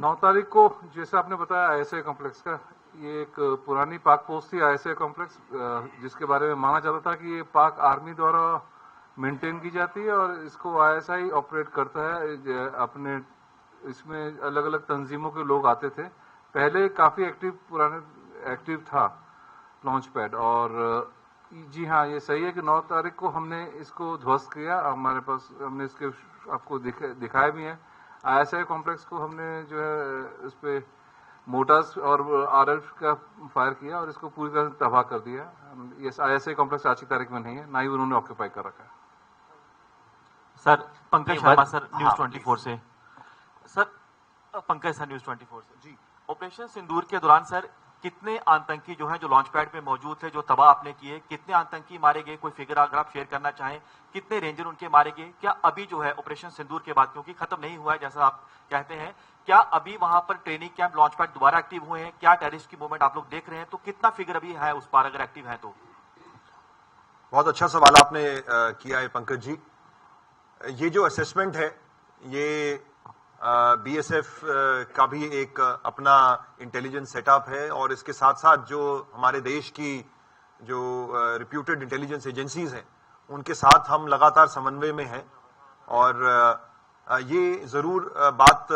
9 तारीख को जैसे आपने बताया आईएसए कॉम्प्लेक्स का, ये एक पुरानी पाक पोस्ट थी आईएसए कॉम्प्लेक्स, जिसके बारे में माना जाता था कि ये पाक आर्मी द्वारा मेंटेन की जाती है और इसको आईएसआई ऑपरेट करता है। अपने इसमें अलग अलग तंजीमों के लोग आते थे। पहले काफी एक्टिव था लॉन्च पैड, और जी हाँ ये सही है कि 9 तारीख को हमने इसको ध्वस्त किया। हमारे पास हमने इसके आपको दिखाया भी है। आईएसआई कॉम्प्लेक्स को हमने जो है इस पे मोटर्स और आरएफ का फायर किया और इसको पूरी तरह से तबाह कर दिया। ये आईएसआई कॉम्प्लेक्स आज की तारीख में नहीं है, ना ही उन्होंने ऑक्यूपाई कर रखा है। Sir Pankaj Sharma sir news 24 से। सर पंकज सर न्यूज 24 से जी। ऑपरेशन सिंदूर के दौरान सर कितने आतंकी जो हैं जो लॉन्च पैड पे मौजूद थे जो तबाह आपने किए, कितने आतंकी मारे गए, कोई फिगर अगर आप शेयर करना चाहें, कितने रेंजर उनके मारे गए? क्या अभी जो है ऑपरेशन सिंदूर के बाद, क्योंकि खत्म नहीं हुआ है जैसा आप कहते हैं, क्या अभी वहां पर ट्रेनिंग कैंप लॉन्च पैड दोबारा एक्टिव हुए हैं? क्या टेररिस्ट की मूवमेंट आप लोग देख रहे हैं? तो कितना फिगर अभी है उस पार अगर एक्टिव है तो? बहुत अच्छा सवाल आपने किया है पंकज जी। ये जो असेसमेंट है ये बीएसएफ का भी एक अपना इंटेलिजेंस सेटअप है और इसके साथ साथ जो हमारे देश की जो रिप्यूटेड इंटेलिजेंस एजेंसीज हैं उनके साथ हम लगातार समन्वय में हैं। और ये जरूर बात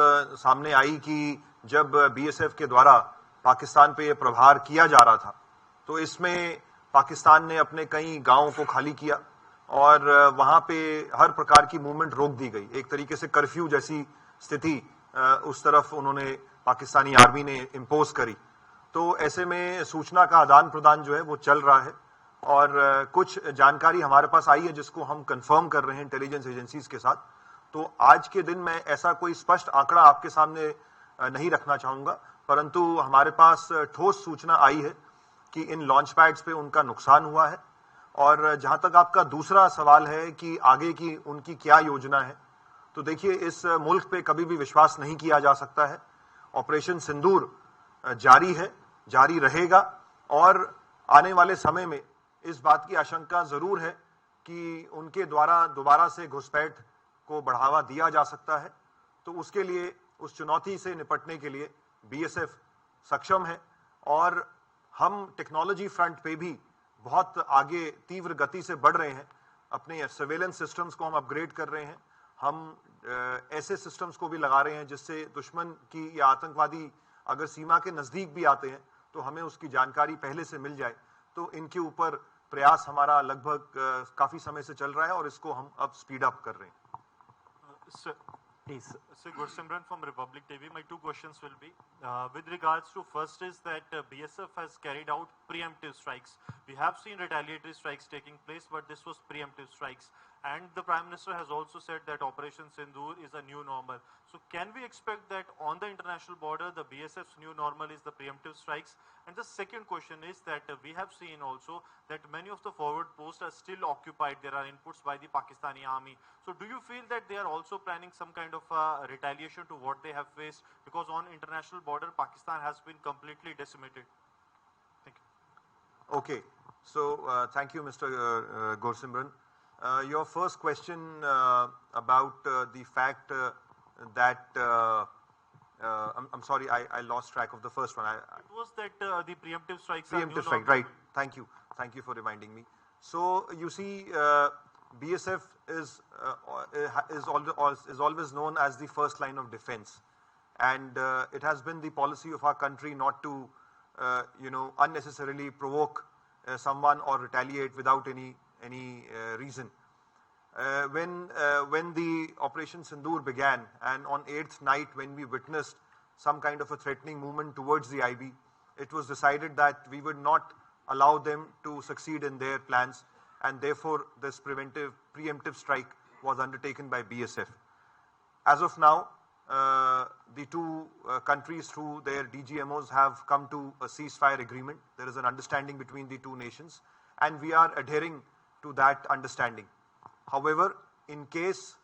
सामने आई कि जब बीएसएफ के द्वारा पाकिस्तान पे ये प्रहार किया जा रहा था तो इसमें पाकिस्तान ने अपने कई गांवों को खाली किया और वहां पे हर प्रकार की मूवमेंट रोक दी गई। एक तरीके से कर्फ्यू जैसी स्थिति उस तरफ उन्होंने पाकिस्तानी आर्मी ने इम्पोज करी। तो ऐसे में सूचना का आदान प्रदान जो है वो चल रहा है और कुछ जानकारी हमारे पास आई है जिसको हम कंफर्म कर रहे हैं इंटेलिजेंस एजेंसीज के साथ। तो आज के दिन मैं ऐसा कोई स्पष्ट आंकड़ा आपके सामने नहीं रखना चाहूंगा, परंतु हमारे पास ठोस सूचना आई है कि इन लॉन्च पैड्स पे उनका नुकसान हुआ है। और जहां तक आपका दूसरा सवाल है कि आगे की उनकी क्या योजना है, तो देखिए इस मुल्क पे कभी भी विश्वास नहीं किया जा सकता है। ऑपरेशन सिंदूर जारी है, जारी रहेगा और आने वाले समय में इस बात की आशंका जरूर है कि उनके द्वारा दोबारा से घुसपैठ को बढ़ावा दिया जा सकता है। तो उसके लिए, उस चुनौती से निपटने के लिए बीएसएफ सक्षम है और हम टेक्नोलॉजी फ्रंट पे भी बहुत आगे तीव्र गति से बढ़ रहे हैं। अपने सर्वेलेंस सिस्टम्स को हम अपग्रेड कर रहे हैं। हम ऐसे सिस्टम्स को भी लगा रहे हैं जिससे दुश्मन की या आतंकवादी अगर सीमा के नजदीक भी आते हैं तो हमें उसकी जानकारी पहले से मिल जाए। तो इनके ऊपर प्रयास हमारा लगभग काफी समय से चल रहा है और इसको हम अब स्पीड अप कर रहे हैं। Please. So Gursimran from Republic TV. My two questions will be with regards to first is that BSF has carried out preemptive strikes. We have seen retaliatory strikes taking place, but this was preemptive strikes. And the Prime Minister has also said that Operation Sindoor is a new normal. So can we expect that on the international border, the BSF's new normal is the preemptive strikes? And the second question is that we have seen also that many of the forward posts are still occupied. There are inputs by the Pakistani army. So do you feel that they are also planning some kind of retaliation to what they have faced? Because on international border, Pakistan has been completely decimated. Thank you. Okay. So thank you, Mr. Gursimran. Your first question about the fact that I'm sorry, I lost track of the first one. It was that the preemptive strikes. Preemptive strike, right? Thank you for reminding me. So you see, BSF is always known as the first line of defense, and it has been the policy of our country not to unnecessarily provoke someone or retaliate without any reason. When the Operation Sindoor began, and on 8th night when we witnessed some kind of a threatening movement towards the IB, it was decided that we would not allow them to succeed in their plans. and therefore this preemptive strike was undertaken by BSF. As of now, the two countries through their DGMOs have come to a ceasefire agreement. There is an understanding between the two nations, and we are adhering to that understanding. However, in case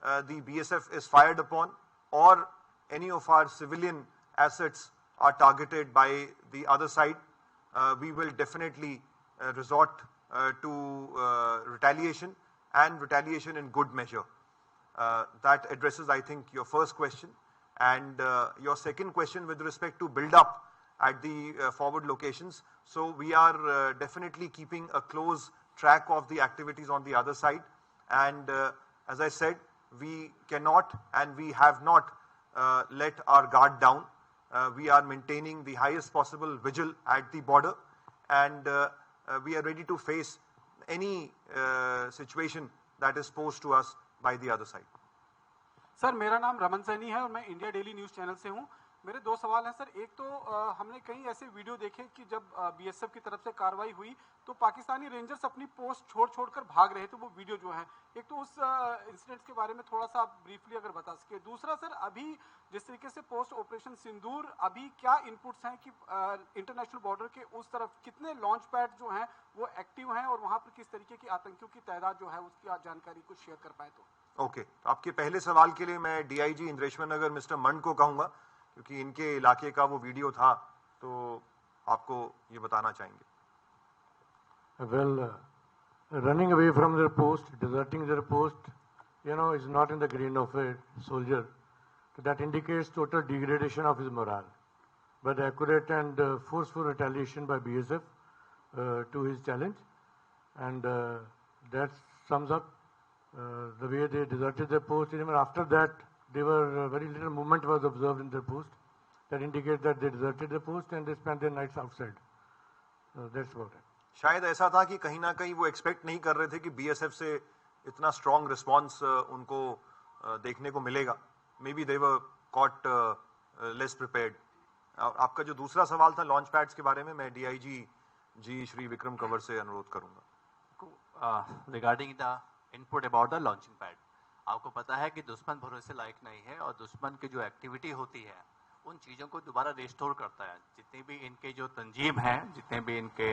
the BSF is fired upon or any of our civilian assets are targeted by the other side, we will definitely resort to retaliation, and retaliation in good measure. That addresses, I think, your first question. And your second question with respect to build up at the forward locations. So we are definitely keeping a close track of the activities on the other side. And as I said, we cannot and we have not let our guard down. We are maintaining the highest possible vigil at the border, and we are ready to face any situation that is posed to us by the other side. Sir, मेरा नाम रमन सैनी है और मैं India daily news channel से हूं। मेरे दो सवाल हैं सर। एक तो हमने कई ऐसे वीडियो देखे कि जब बीएसएफ की तरफ से कार्रवाई हुई तो पाकिस्तानी रेंजर्स अपनी पोस्ट छोड़कर भाग रहे थे, वो वीडियो जो है। एक तो उस इंसिडेंट के बारे में थोड़ा सा आप ब्रीफली अगर बता सके। दूसरा सर, अभी जिस तरीके से पोस्ट ऑपरेशन सिंदूर, अभी क्या इनपुट्स हैं कि इंटरनेशनल बॉर्डर के उस तरफ कितने लॉन्च पैड जो हैं वो एक्टिव हैं और वहां पर किस तरीके की आतंकियों की तादाद जो है उसकी आप जानकारी कुछ शेयर कर पाए तो। ओके, तो आपके पहले सवाल के लिए मैं डीआईजी इंद्रेश्वर नगर मिस्टर मंड को कहूंगा, क्योंकि इनके इलाके का वो वीडियो था, तो आपको ये बताना चाहेंगे। Well, running away from their post, deserting their post, is not in the grain of a soldier. That indicates total degradation of his morale. But accurate and forceful retaliation by BSF to his challenge, and that sums up the way they deserted their post. Even after that, there were very little movement was observed in their post. That indicates that they deserted the post and they spent their nights outside. That's about it. शायद ऐसा था कि कहीं ना कहीं वो expect नहीं कर रहे थे कि बीएसएफ से इतना स्ट्रॉन्ग रिस्पांस उनको देखने को मिलेगा। May be they were caught less prepared. आपका जो दूसरा सवाल था लॉन्च पैड्स के बारे में, मैं डीआईजी जी श्री विक्रम कंवर से अनुरोध करूंगा। Regarding the input about the launching pad, आपको पता है कि दुश्मन भरोसे लायक नहीं है और दुश्मन की जो एक्टिविटी होती है उन चीज़ों को दोबारा रिस्टोर करता है। जितने भी इनके जो तंजीम हैं, जितने भी इनके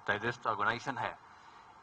टेररिस्ट ऑर्गेनाइजेशन है,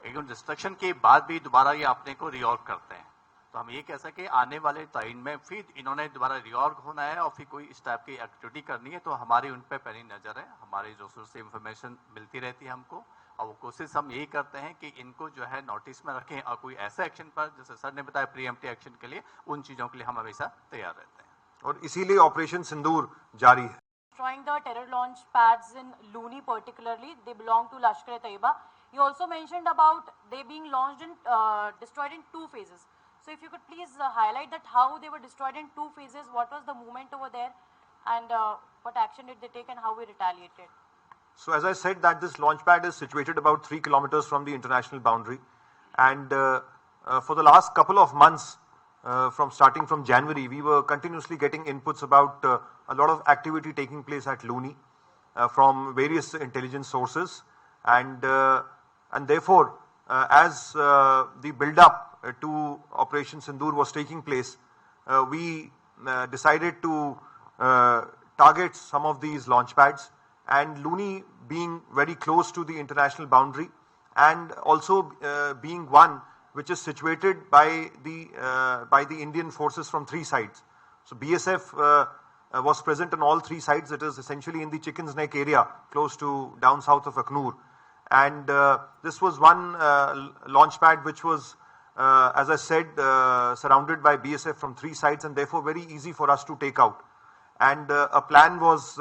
एकदम डिस्ट्रक्शन के बाद भी दोबारा ये अपने को रिऑर्ग करते हैं। तो हम ये कह सकें आने वाले टाइम में फिर इन्होंने दोबारा रिऑर्ग होना है और फिर कोई इस टाइप की एक्टिविटी करनी है, तो हमारी उन पर पैनी नज़र है। हमारी जो सोर्स से इंफॉर्मेशन मिलती रहती है हमको, और वो कोशिश हम यही करते हैं कि इनको जो है नोटिस में रखें और कोई ऐसा एक्शन पर, जैसे सर ने बताया प्रीएम्प्टिव एक्शन के लिए, उन चीज़ों के लिए हम हमेशा तैयार रहते हैं और इसीलिए ऑपरेशन सिंदूर जारी है। Destroying the terror launch pads in Luni particularly, they belong to Lashkar-e-Taiba. You also mentioned about they being launched and destroyed in two phases. So if you could please highlight that how they were destroyed in two phases, what was the movement over there, and what action did they take and how we retaliated? So as I said that this launch pad is situated about 3 kilometers from the international boundary, and for the last couple of months, starting from January, we were continuously getting inputs about a lot of activity taking place at Luni from various intelligence sources, and therefore, as the build-up to Operation Sindoor was taking place, we decided to target some of these launch pads, and Luni being very close to the international boundary, and also being one which is situated by the Indian forces from 3 sides. So BSF was present on all 3 sides. It is essentially in the Chicken's Neck area, close to down south of Aknoor. And this was one launch pad which was, as I said, surrounded by BSF from 3 sides, and therefore very easy for us to take out. And a plan was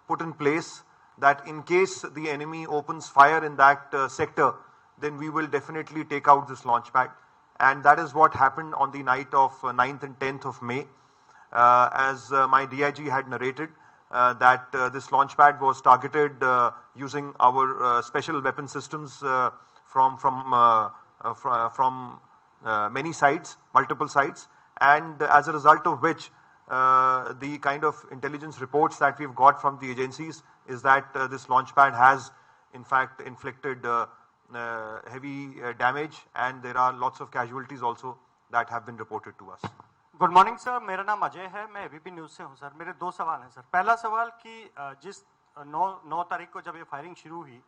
put in place that in case the enemy opens fire in that sector, then we will definitely take out this launch pad. And that is what happened on the night of 9th and 10th of May. As my DIG had narrated, that this launch pad was targeted using our special weapon systems from many sides, multiple sides, and as a result of which the kind of intelligence reports that we've got from the agencies is that this launch pad has in fact inflicted heavy damage, and there are lots of casualties also that have been reported to us. Good morning sir, मेरा नाम अजय है, मैं ABP news से हूं sir. मेरे दो सवाल हैं सर। पहला सवाल कि जिस 9 तारीख को जब ये फायरिंग शुरू हुई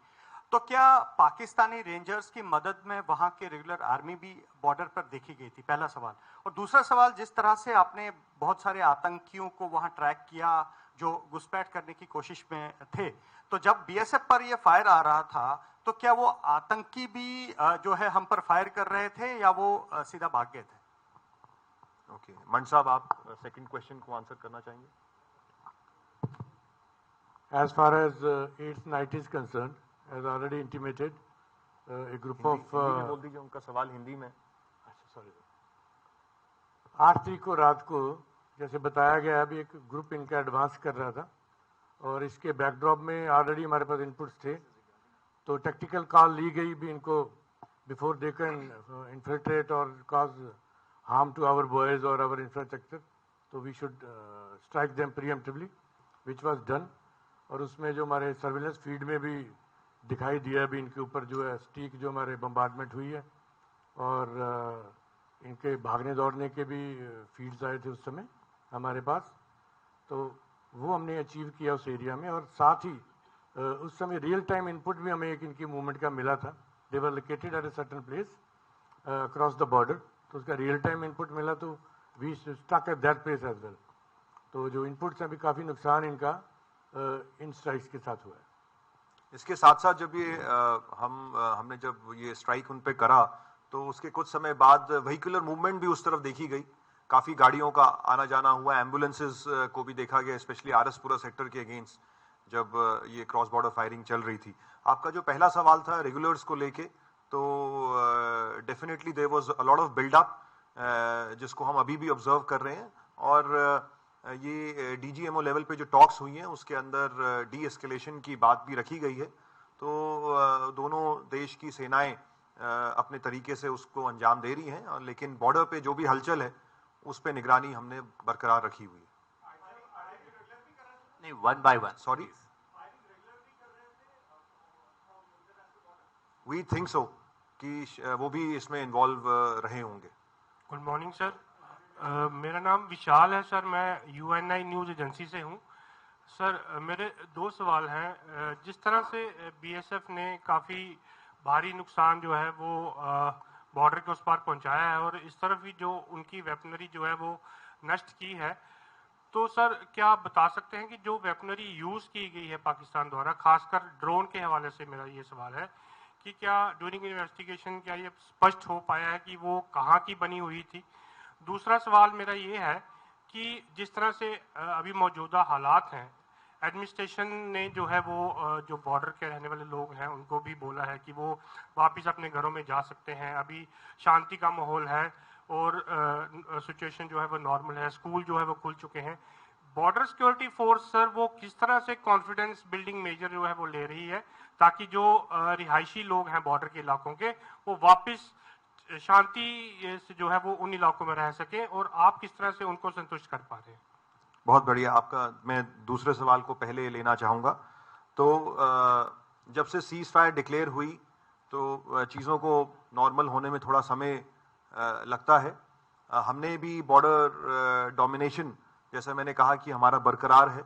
तो क्या पाकिस्तानी रेंजर्स की मदद में वहां के रेगुलर आर्मी भी बॉर्डर पर देखी गई थी? पहला सवाल। और दूसरा सवाल, जिस तरह से आपने बहुत सारे आतंकियों को वहां ट्रैक किया जो घुसपैठ करने की कोशिश में थे, तो जब बीएसएफ पर ये फायर आ रहा था तो क्या वो आतंकी भी जो है हम पर फायर कर रहे थे या वो सीधा भाग गए थे? ओके, मंड साहब आप सेकंड क्वेश्चन को आंसर करना चाहेंगे? As far as 8th night is concerned, as already intimated, a group of Hindi में बोल दीजिए उनका सवाल हिंदी में। सॉरी, 8 तारीख को रात को जैसे बताया गया अभी एक ग्रुप इनका एडवांस कर रहा था और इसके बैकड्रॉप में ऑलरेडी हमारे पास इनपुट्स थे, तो टेक्टिकल कॉल ली गई भी इनको बिफोर दे कैन इन्फिल्ट्रेट और cause harm to our boys or our infrastructure, so we should strike them preemptively, which was done. और उसमें जो हमारे सर्विलेंस फीड में भी दिखाई दिया भी इनके ऊपर जो है स्टीक जो हमारे बम्बार्डमेंट हुई है और इनके भागने दौड़ने के भी फीड्स आए थे उस समय हमारे पास, तो वो हमने अचीव किया उस एरिया में। और साथ ही उस समय रियल टाइम इनपुट भी हमें एक इनकी मूवमेंट का मिला था। They were located at a certain place across the border, तो उसका रियल टाइम इनपुट मिला तो we stuck at that place as well. तो जो इनपुट्स अभी काफ़ी नुकसान इनका इन स्ट्राइक्स के साथ हुआ है। इसके साथ साथ जब ये हमने जब ये स्ट्राइक उन पे करा तो उसके कुछ समय बाद व्हीकुलर मूवमेंट भी उस तरफ देखी गई, काफ़ी गाड़ियों का आना जाना हुआ, एम्बुलेंसेज को भी देखा गया, स्पेशली आरएसपुरा सेक्टर के अगेंस्ट जब ये क्रॉस बॉर्डर फायरिंग चल रही थी। आपका जो पहला सवाल था रेगुलर्स को लेके, तो definitely there was a lot of buildup जिसको हम अभी भी ऑब्जर्व कर रहे हैं, और ये डीजीएमओ लेवल पे जो टॉक्स हुई हैं उसके अंदर डी एस्केलेशन की बात भी रखी गई है। तो दोनों देश की सेनाएं अपने तरीके से उसको अंजाम दे रही हैं, और लेकिन बॉर्डर पे जो भी हलचल है उस पे निगरानी हमने बरकरार रखी हुई है। नहीं, one by one. Sorry, we think so कि वो भी इसमें इन्वॉल्व रहे होंगे। गुड मॉर्निंग सर, मेरा नाम विशाल है सर, मैं यूएनआई न्यूज़ एजेंसी से हूँ। सर मेरे दो सवाल हैं। जिस तरह से बीएसएफ ने काफ़ी भारी नुकसान जो है वो बॉर्डर के उस पार पहुँचाया है और इस तरफ भी जो उनकी वेपनरी जो है वो नष्ट की है, तो सर क्या आप बता सकते हैं कि जो वेपनरी यूज़ की गई है पाकिस्तान द्वारा, खासकर ड्रोन के हवाले से मेरा ये सवाल है कि क्या ड्यूरिंग इन्वेस्टिगेशन क्या ये स्पष्ट हो पाया है कि वो कहाँ की बनी हुई थी? दूसरा सवाल मेरा ये है कि जिस तरह से अभी मौजूदा हालात हैं, एडमिनिस्ट्रेशन ने जो है वो जो बॉर्डर के रहने वाले लोग हैं उनको भी बोला है कि वो वापस अपने घरों में जा सकते हैं, अभी शांति का माहौल है और सिचुएशन जो है वो नॉर्मल है, स्कूल जो है वो खुल चुके हैं। बॉर्डर सिक्योरिटी फोर्स सर वो किस तरह से कॉन्फिडेंस बिल्डिंग मेजर जो है वो ले रही है ताकि जो रिहायशी लोग हैं बॉर्डर के इलाकों के वो वापस शांति से जो है वो उन इलाकों में रह सके, और आप किस तरह से उनको संतुष्ट कर पा रहे हैं? बहुत बढ़िया। आपका मैं दूसरे सवाल को पहले लेना चाहूँगा। तो जब से सीज फायर डिक्लेयर हुई तो चीज़ों को नॉर्मल होने में थोड़ा समय लगता है। हमने भी बॉर्डर डोमिनेशन जैसे मैंने कहा कि हमारा बरकरार है।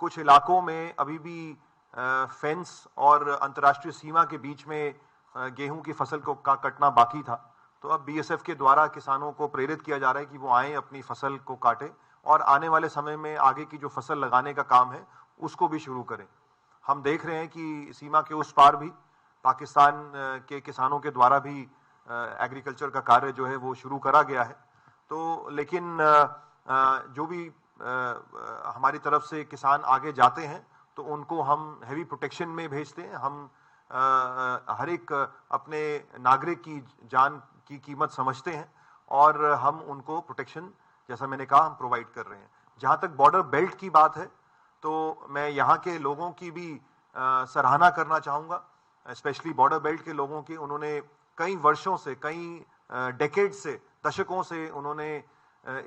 कुछ इलाकों में अभी भी फेंस और अंतर्राष्ट्रीय सीमा के बीच में गेहूं की फसल को का कटना बाकी था, तो अब बीएसएफ के द्वारा किसानों को प्रेरित किया जा रहा है कि वो आएँ अपनी फसल को काटें और आने वाले समय में आगे की जो फसल लगाने का काम है उसको भी शुरू करें। हम देख रहे हैं कि सीमा के उस पार भी पाकिस्तान के किसानों के द्वारा भी एग्रीकल्चर का कार्य जो है वो शुरू करा गया है। तो लेकिन जो भी हमारी तरफ से किसान आगे जाते हैं तो उनको हम हैवी प्रोटेक्शन में भेजते हैं। हम हर एक अपने नागरिक की जान की कीमत समझते हैं और हम उनको प्रोटेक्शन जैसा मैंने कहा हम प्रोवाइड कर रहे हैं। जहाँ तक बॉर्डर बेल्ट की बात है तो मैं यहाँ के लोगों की भी सराहना करना चाहूँगा, स्पेशली बॉर्डर बेल्ट के लोगों की। उन्होंने कई वर्षों से, कई डेकेड से, दशकों से उन्होंने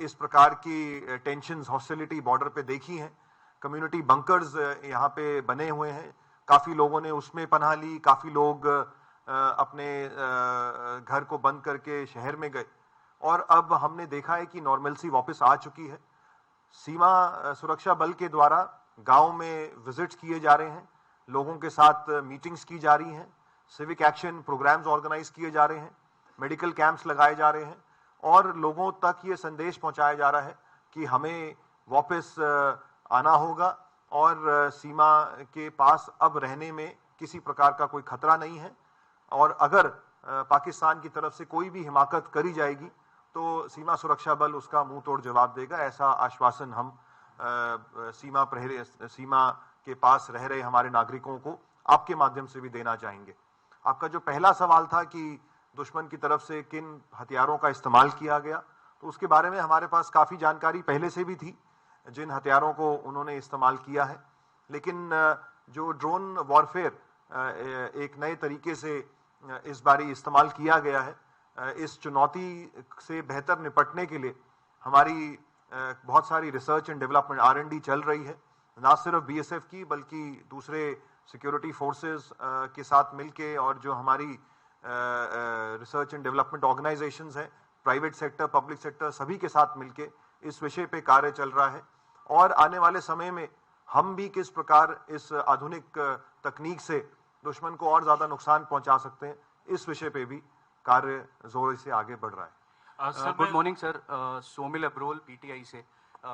इस प्रकार की टेंशन्स, हॉस्टिलिटी बॉर्डर पे देखी हैं। कम्युनिटी बंकर्स यहाँ पे बने हुए हैं, काफ़ी लोगों ने उसमें पनाह ली, काफ़ी लोग अपने घर को बंद करके शहर में गए, और अब हमने देखा है कि नॉर्मलसी वापस आ चुकी है। सीमा सुरक्षा बल के द्वारा गांव में विजिट्स किए जा रहे हैं, लोगों के साथ मीटिंग्स की जा रही हैं, सिविक एक्शन प्रोग्राम्स ऑर्गेनाइज किए जा रहे हैं, मेडिकल कैंप्स लगाए जा रहे हैं, और लोगों तक ये संदेश पहुंचाया जा रहा है कि हमें वापस आना होगा और सीमा के पास अब रहने में किसी प्रकार का कोई खतरा नहीं है। और अगर पाकिस्तान की तरफ से कोई भी हिमाकत करी जाएगी तो सीमा सुरक्षा बल उसका मुंह तोड़ जवाब देगा। ऐसा आश्वासन हम सीमा के पास रह रहे हमारे नागरिकों को आपके माध्यम से भी देना चाहेंगे। आपका जो पहला सवाल था कि दुश्मन की तरफ से किन हथियारों का इस्तेमाल किया गया, तो उसके बारे में हमारे पास काफ़ी जानकारी पहले से भी थी, जिन हथियारों को उन्होंने इस्तेमाल किया है। लेकिन जो ड्रोन वॉरफेयर एक नए तरीके से इस बारी इस्तेमाल किया गया है, इस चुनौती से बेहतर निपटने के लिए हमारी बहुत सारी रिसर्च एंड डेवलपमेंट R&D चल रही है, ना सिर्फ BSF की बल्कि दूसरे सिक्योरिटी फोर्सेस के साथ मिलके, और जो हमारी रिसर्च एंड डेवलपमेंट ऑर्गेनाइजेशंस हैं, प्राइवेट सेक्टर पब्लिक सेक्टर सभी के साथ मिलके इस विषय पे कार्य चल रहा है। और आने वाले समय में हम भी किस प्रकार इस आधुनिक तकनीक से दुश्मन को और ज्यादा नुकसान पहुंचा सकते हैं, इस विषय पे भी कार्य जोर से आगे बढ़ रहा है। Good morning sir, Somil Abrol PTI से।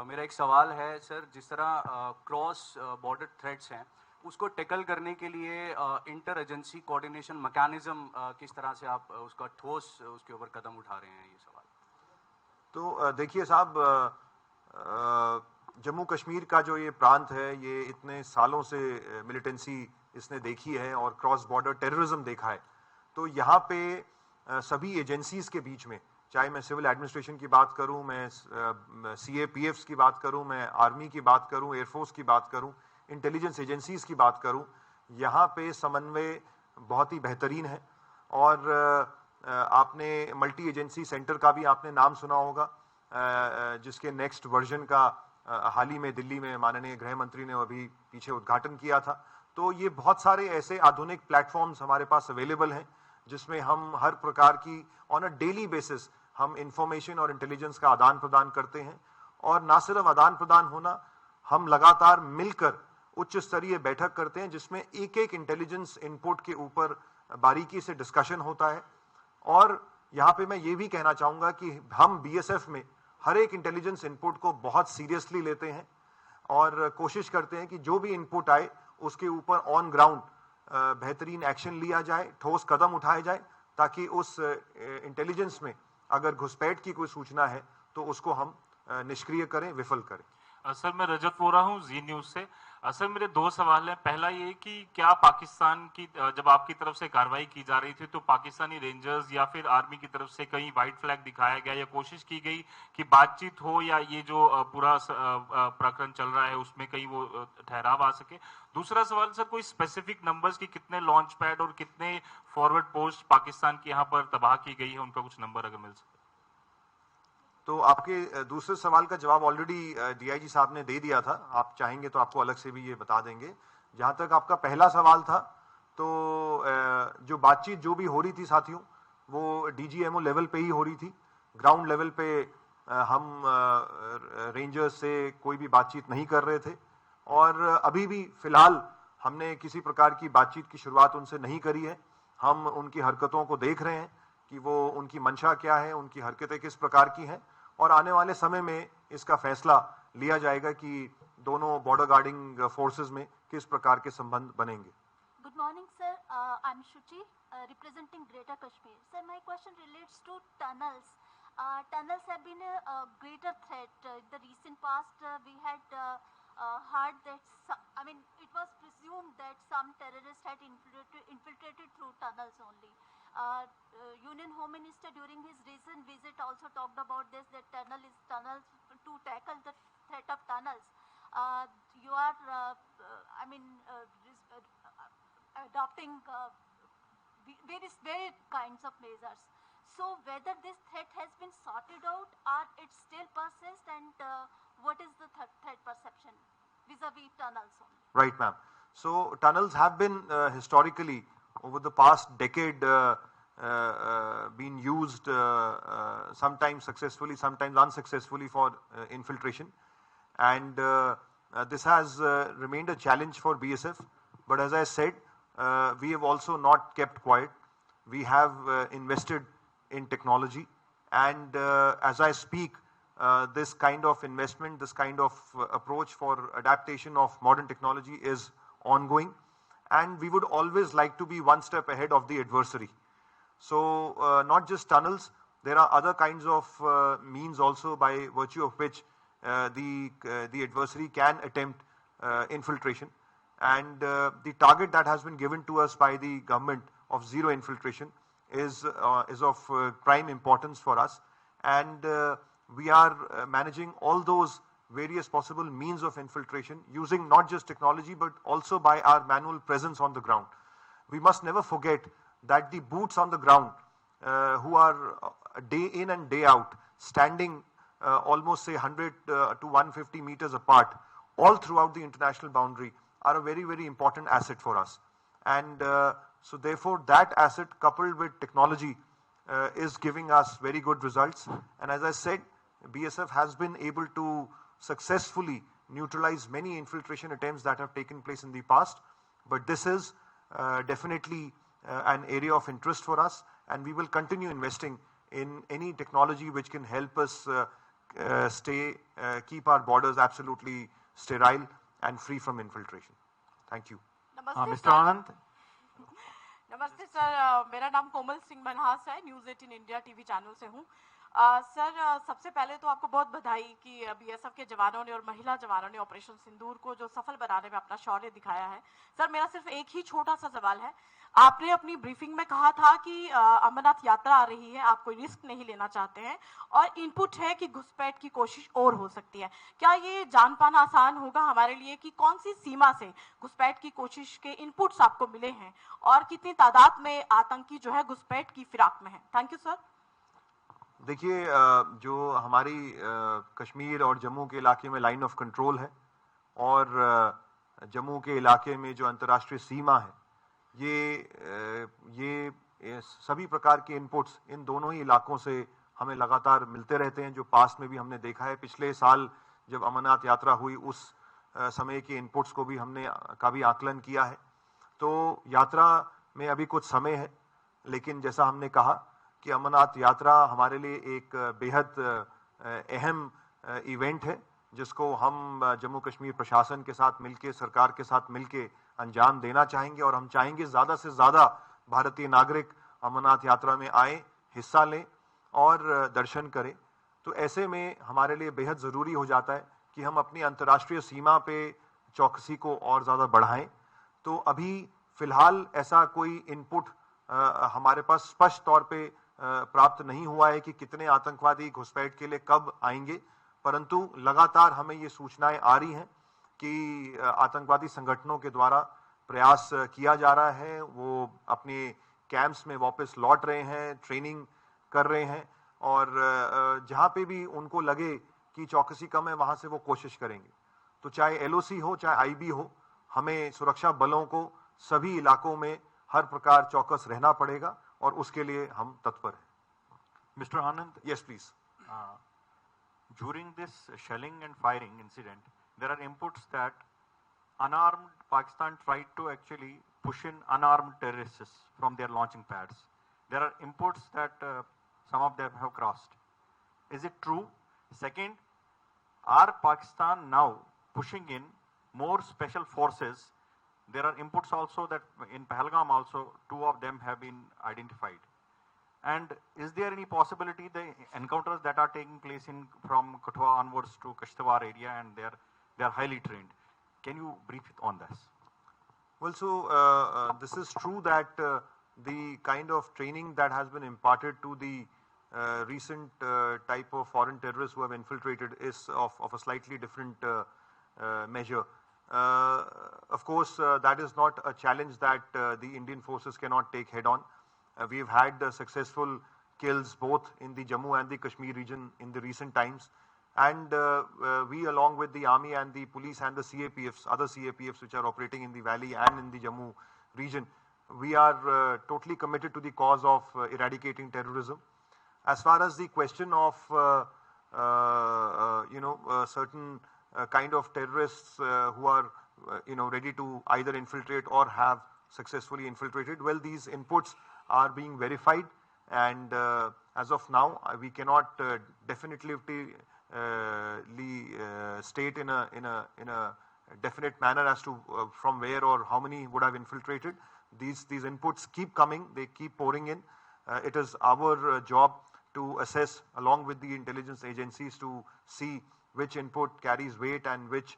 मेरा एक सवाल है सर, जिस तरह क्रॉस बॉर्डर थ्रेट्स हैं उसको टैकल करने के लिए इंटर एजेंसी कोऑर्डिनेशन मैकेनिज्म किस तरह से आप उसका ठोस उसके ऊपर कदम उठा रहे हैं, ये सवाल। तो देखिए साहब, जम्मू कश्मीर का जो ये प्रांत है, ये इतने सालों से मिलिटेंसी इसने देखी है और क्रॉस बॉर्डर टेररिज्म देखा है। तो यहाँ पे सभी एजेंसीज के बीच में, चाहे मैं सिविल एडमिनिस्ट्रेशन की बात करूं, मैं CAPFs की बात करूं, मैं आर्मी की बात करूं, एयरफोर्स की बात करूं, इंटेलिजेंस एजेंसीज की बात करूं, यहाँ पे समन्वय बहुत ही बेहतरीन है। और आपने मल्टी एजेंसी सेंटर का भी आपने नाम सुना होगा, जिसके नेक्स्ट वर्जन का हाल ही में दिल्ली में माननीय गृह मंत्री ने अभी पीछे उद्घाटन किया था। तो ये बहुत सारे ऐसे आधुनिक प्लेटफॉर्म्स हमारे पास अवेलेबल हैं, जिसमें हम हर प्रकार की ऑन अ डेली बेसिस हम इंफॉर्मेशन और इंटेलिजेंस का आदान प्रदान करते हैं। और ना सिर्फ आदान प्रदान होना, हम लगातार मिलकर उच्च स्तरीय बैठक करते हैं, जिसमें एक एक इंटेलिजेंस इनपुट के ऊपर बारीकी से डिस्कशन होता है। और यहाँ पे मैं ये भी कहना चाहूंगा कि हम BSF में हर एक इंटेलिजेंस इनपुट को बहुत सीरियसली लेते हैं और कोशिश करते हैं कि जो भी इनपुट आए उसके ऊपर ऑन ग्राउंड बेहतरीन एक्शन लिया जाए, ठोस कदम उठाए जाए, ताकि उस इंटेलिजेंस में अगर घुसपैठ की कोई सूचना है तो उसको हम निष्क्रिय करें, विफल करें। सर मैं रजत वोरा हूँ जी न्यूज से। सर मेरे दो सवाल हैं। पहला ये कि क्या पाकिस्तान की जब आपकी तरफ से कार्रवाई की जा रही थी तो पाकिस्तानी रेंजर्स या फिर आर्मी की तरफ से कहीं व्हाइट फ्लैग दिखाया गया या कोशिश की गई कि बातचीत हो या ये जो पूरा प्रकरण चल रहा है उसमें कहीं वो ठहराव आ सके? दूसरा सवाल सर, कोई स्पेसिफिक नंबर्स की कितने लॉन्च पैड और कितने फॉरवर्ड पोस्ट पाकिस्तान की यहाँ पर तबाह की गई है, उनका कुछ नंबर अगर मिल सके? तो आपके दूसरे सवाल का जवाब ऑलरेडी DIG साहब ने दे दिया था, आप चाहेंगे तो आपको अलग से भी ये बता देंगे। जहां तक आपका पहला सवाल था, तो जो बातचीत जो भी हो रही थी साथियों, वो DGMO लेवल पे ही हो रही थी। ग्राउंड लेवल पे हम रेंजर्स से कोई भी बातचीत नहीं कर रहे थे और अभी भी फिलहाल हमने किसी प्रकार की बातचीत की शुरुआत उनसे नहीं करी है। हम उनकी हरकतों को देख रहे हैं कि वो उनकी मंशा क्या है, उनकी हरकतें किस प्रकार की हैं, और आने वाले समय में इसका फैसला लिया जाएगा कि दोनों बॉर्डर गार्डिंग फोर्सेस में किस प्रकार के संबंध बनेंगे। Good morning, sir. I'm Shuchi, representing Greater Kashmir. Sir, my question relates to tunnels. Tunnels have been a greater threat. In the recent past, we had heard that, it was presumed that some terrorists had infiltrated through tunnels only. Union Home Minister during his recent visit also talked about this, that tunnels to tackle the threat of tunnels. You are, adopting various kinds of measures. So whether this threat has been sorted out or it still persists, and what is the threat perception vis-a-vis tunnels only? Right, ma'am. So tunnels have been historically over the past decade been used sometimes successfully, sometimes unsuccessfully for infiltration. And this has remained a challenge for BSF. But as I said, we have also not kept quiet. We have invested in technology. And as I speak, this kind of investment, this kind of approach for adaptation of modern technology is ongoing. And we would always like to be one step ahead of the adversary. So not just tunnels, there are other kinds of means also by virtue of which the adversary can attempt infiltration. And the target that has been given to us by the government of zero infiltration is of prime importance for us. And we are managing all those various possible means of infiltration using not just technology but also by our manual presence on the ground. We must never forget that the boots on the ground who are day in and day out standing almost say 100 to 150 meters apart all throughout the international boundary are a very, very important asset for us. And so therefore that asset coupled with technology is giving us very good results. And as I said, BSF has been able to successfully neutralize many infiltration attempts that have taken place in the past. But this is definitely an area of interest for us, and we will continue investing in any technology which can help us keep our borders absolutely sterile and free from infiltration. Thank you. Mr. Anand. नमस्ते sir, मेरा नाम कोमल सिंह मनहास है, news 18 India TV channel से हूँ। Sir सबसे पहले तो आपको बहुत बधाई कि बीएसएफ के जवानों ने और महिला जवानों ने ऑपरेशन सिंदूर को जो सफल बनाने में अपना शौर्य दिखाया है। सर मेरा सिर्फ एक ही छोटा सा सवाल है, आपने अपनी ब्रीफिंग में कहा था कि अमरनाथ यात्रा आ रही है, आप कोई रिस्क नहीं लेना चाहते हैं और इनपुट है कि घुसपैठ की कोशिश और हो सकती है। क्या ये जान पाना आसान होगा हमारे लिए कि कौन सी सीमा से घुसपैठ की कोशिश के इनपुट्स आपको मिले हैं और कितनी तादाद में आतंकी जो है घुसपैठ की फिराक में है? Thank you sir. देखिए, जो हमारी कश्मीर और जम्मू के इलाके में लाइन ऑफ कंट्रोल है और जम्मू के इलाके में जो अंतर्राष्ट्रीय सीमा है, ये सभी प्रकार के इनपुट्स इन दोनों ही इलाकों से हमें लगातार मिलते रहते हैं, जो पास्ट में भी हमने देखा है। पिछले साल जब अमरनाथ यात्रा हुई उस समय के इनपुट्स को भी हमने काफ़ी आकलन किया है। तो यात्रा में अभी कुछ समय है, लेकिन जैसा हमने कहा कि अमरनाथ यात्रा हमारे लिए एक बेहद अहम इवेंट है, जिसको हम जम्मू कश्मीर प्रशासन के साथ मिलके, सरकार के साथ मिलके अंजाम देना चाहेंगे और हम चाहेंगे ज़्यादा से ज़्यादा भारतीय नागरिक अमरनाथ यात्रा में आए, हिस्सा लें और दर्शन करें। तो ऐसे में हमारे लिए बेहद ज़रूरी हो जाता है कि हम अपनी अंतर्राष्ट्रीय सीमा पे चौकसी को और ज़्यादा बढ़ाएं। तो अभी फ़िलहाल ऐसा कोई इनपुट हमारे पास स्पष्ट तौर पे प्राप्त नहीं हुआ है कि कितने आतंकवादी घुसपैठ के लिए कब आएंगे, परंतु लगातार हमें ये सूचनाएं आ रही हैं कि आतंकवादी संगठनों के द्वारा प्रयास किया जा रहा है, वो अपने कैंप्स में वापस लौट रहे हैं, ट्रेनिंग कर रहे हैं और जहाँ पे भी उनको लगे कि चौकसी कम है वहाँ से वो कोशिश करेंगे। तो चाहे एलओसी हो चाहे आईबी हो, हमें सुरक्षा बलों को सभी इलाकों में हर प्रकार चौकस रहना पड़ेगा और उसके लिए हम तत्पर हैं। Mr. Anand. Yes, please. During this shelling and firing incident, there are inputs that unarmed Pakistan tried to actually push in unarmed terrorists from their launching pads. There are inputs that some of them have crossed. Is it true? Second, are Pakistan now pushing in more special forces? There are inputs also that in Pahalgam also 2 of them have been identified. And is there any possibility the encounters that are taking place from Kathua onwards to Kashtawar area and they are highly trained? Can you brief on this? Well, so this is true that the kind of training that has been imparted to the recent type of foreign terrorists who have infiltrated is of a slightly different measure. Of course, that is not a challenge that the Indian forces cannot take head on. We've had successful kills both in the Jammu and the Kashmir region in the recent times. And we, along with the army and the police and the CAPFs, other CAPFs which are operating in the valley and in the Jammu region, we are totally committed to the cause of eradicating terrorism. As far as the question of certain kind of terrorists who are ready to either infiltrate or have successfully infiltrated, well, these inputs are being verified, and as of now we cannot definitively state in a definite manner as to from where or how many would have infiltrated. These inputs keep coming, they keep pouring in. It is our job to assess along with the intelligence agencies to see which input carries weight and which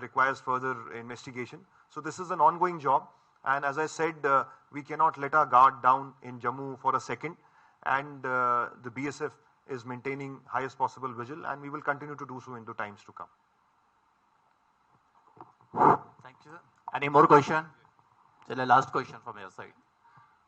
requires further investigation. So this is an ongoing job, and as I said, we cannot let our guard down in Jammu for a second, and the BSF is maintaining highest possible vigil, and we will continue to do so in the times to come. Thank you, sir. Any more question? So the last question from your side.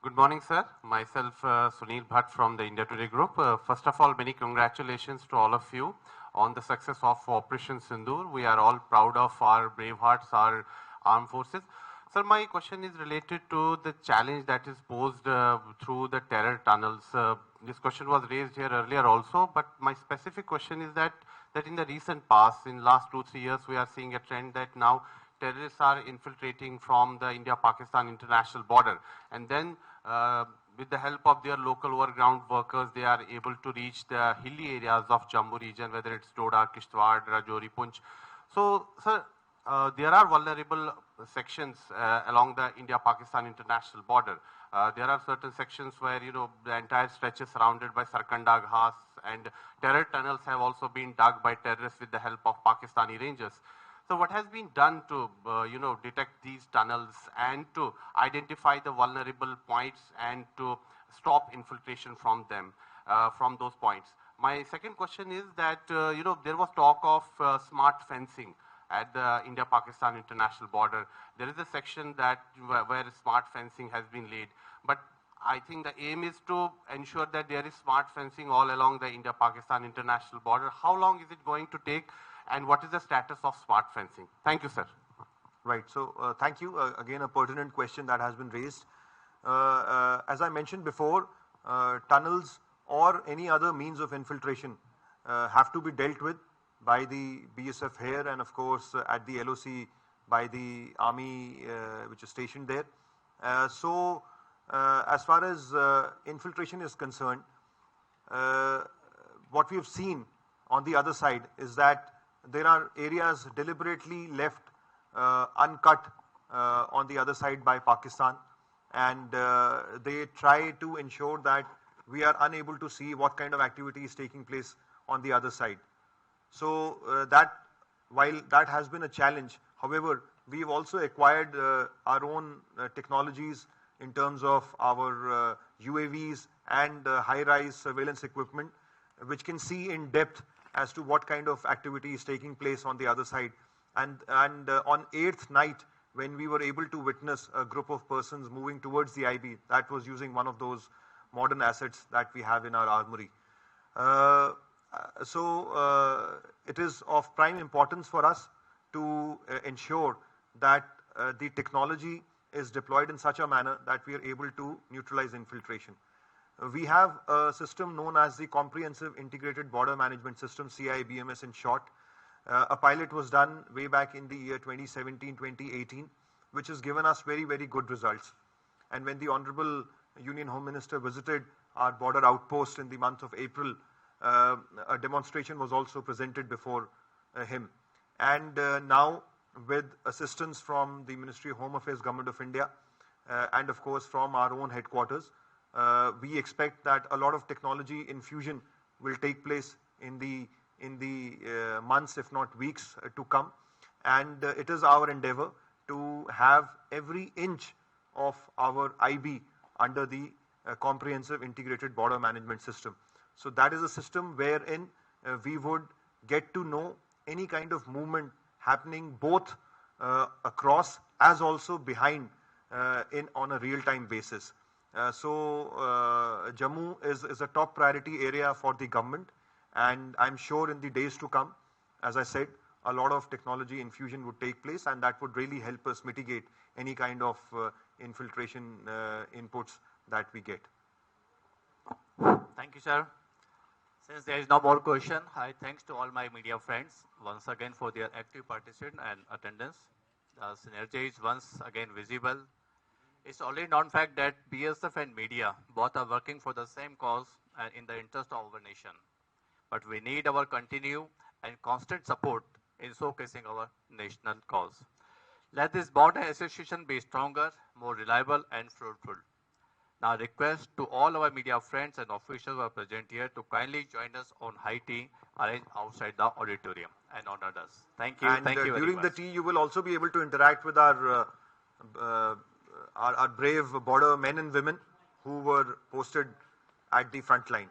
Good morning, sir. Myself, Sunil Bhatt from the India Today Group. First of all, many congratulations to all of you on the success of Operation Sindoor. We are all proud of our brave hearts, our armed forces. Sir, my question is related to the challenge that is posed through the terror tunnels. This question was raised here earlier also, but my specific question is that in the recent past, in last 2-3 years, we are seeing a trend that now terrorists are infiltrating from the India-Pakistan international border, and then with the help of their local overground workers, they are able to reach the hilly areas of Jammu region, whether it's Doda, Kishtwar, Rajouri, Poonch. So, sir, there are vulnerable sections along the India-Pakistan international border. There are certain sections where, the entire stretch is surrounded by Sarkanda Ghas, and terror tunnels have also been dug by terrorists with the help of Pakistani Rangers. So what has been done to, detect these tunnels and to identify the vulnerable points and to stop infiltration from them, from those points? My second question is that, there was talk of smart fencing at the India-Pakistan international border. There is a section that where smart fencing has been laid, but I think the aim is to ensure that there is smart fencing all along the India-Pakistan international border. How long is it going to take, and what is the status of smart fencing? Thank you, sir. Right. So thank you. Again, a pertinent question that has been raised. As I mentioned before, tunnels or any other means of infiltration have to be dealt with by the BSF here, and of course at the LOC by the army which is stationed there. As far as infiltration is concerned, what we have seen on the other side is that there are areas deliberately left uncut on the other side by Pakistan, and they try to ensure that we are unable to see what kind of activity is taking place on the other side. So while that has been a challenge, however, we've also acquired our own technologies in terms of our UAVs and high-rise surveillance equipment, which can see in depth as to what kind of activity is taking place on the other side. And on 8th night, when we were able to witness a group of persons moving towards the IB, that was using one of those modern assets that we have in our armory. It is of prime importance for us to ensure that the technology is deployed in such a manner that we are able to neutralize infiltration. We have a system known as the Comprehensive Integrated Border Management System, CIBMS in short. A pilot was done way back in the year 2017-2018, which has given us very, very good results. And when the Honorable Union Home Minister visited our border outpost in the month of April, a demonstration was also presented before him. And now, with assistance from the Ministry of Home Affairs, Government of India, and of course from our own headquarters, we expect that a lot of technology infusion will take place in the months, if not weeks, to come. And it is our endeavor to have every inch of our IB under the Comprehensive Integrated Border Management System. So that is a system wherein we would get to know any kind of movement happening both across as also behind on a real-time basis. Jammu is a top priority area for the government, and I'm sure in the days to come, as I said, a lot of technology infusion would take place, and that would really help us mitigate any kind of infiltration inputs that we get. Thank you, sir. Since there is no more question, I thanks to all my media friends once again for their active participation and attendance. The synergy is once again visible. It's already known fact that BSF and media both are working for the same cause and in the interest of our nation. But we need our continued and constant support in showcasing our national cause. Let this bond and association be stronger, more reliable and fruitful. Now request to all our media friends and officials who are present here to kindly join us on high tea arranged outside the auditorium and honored us. Thank you. And thank you very during much. the tea, you will also be able to interact with our brave border men and women who were posted at the front line.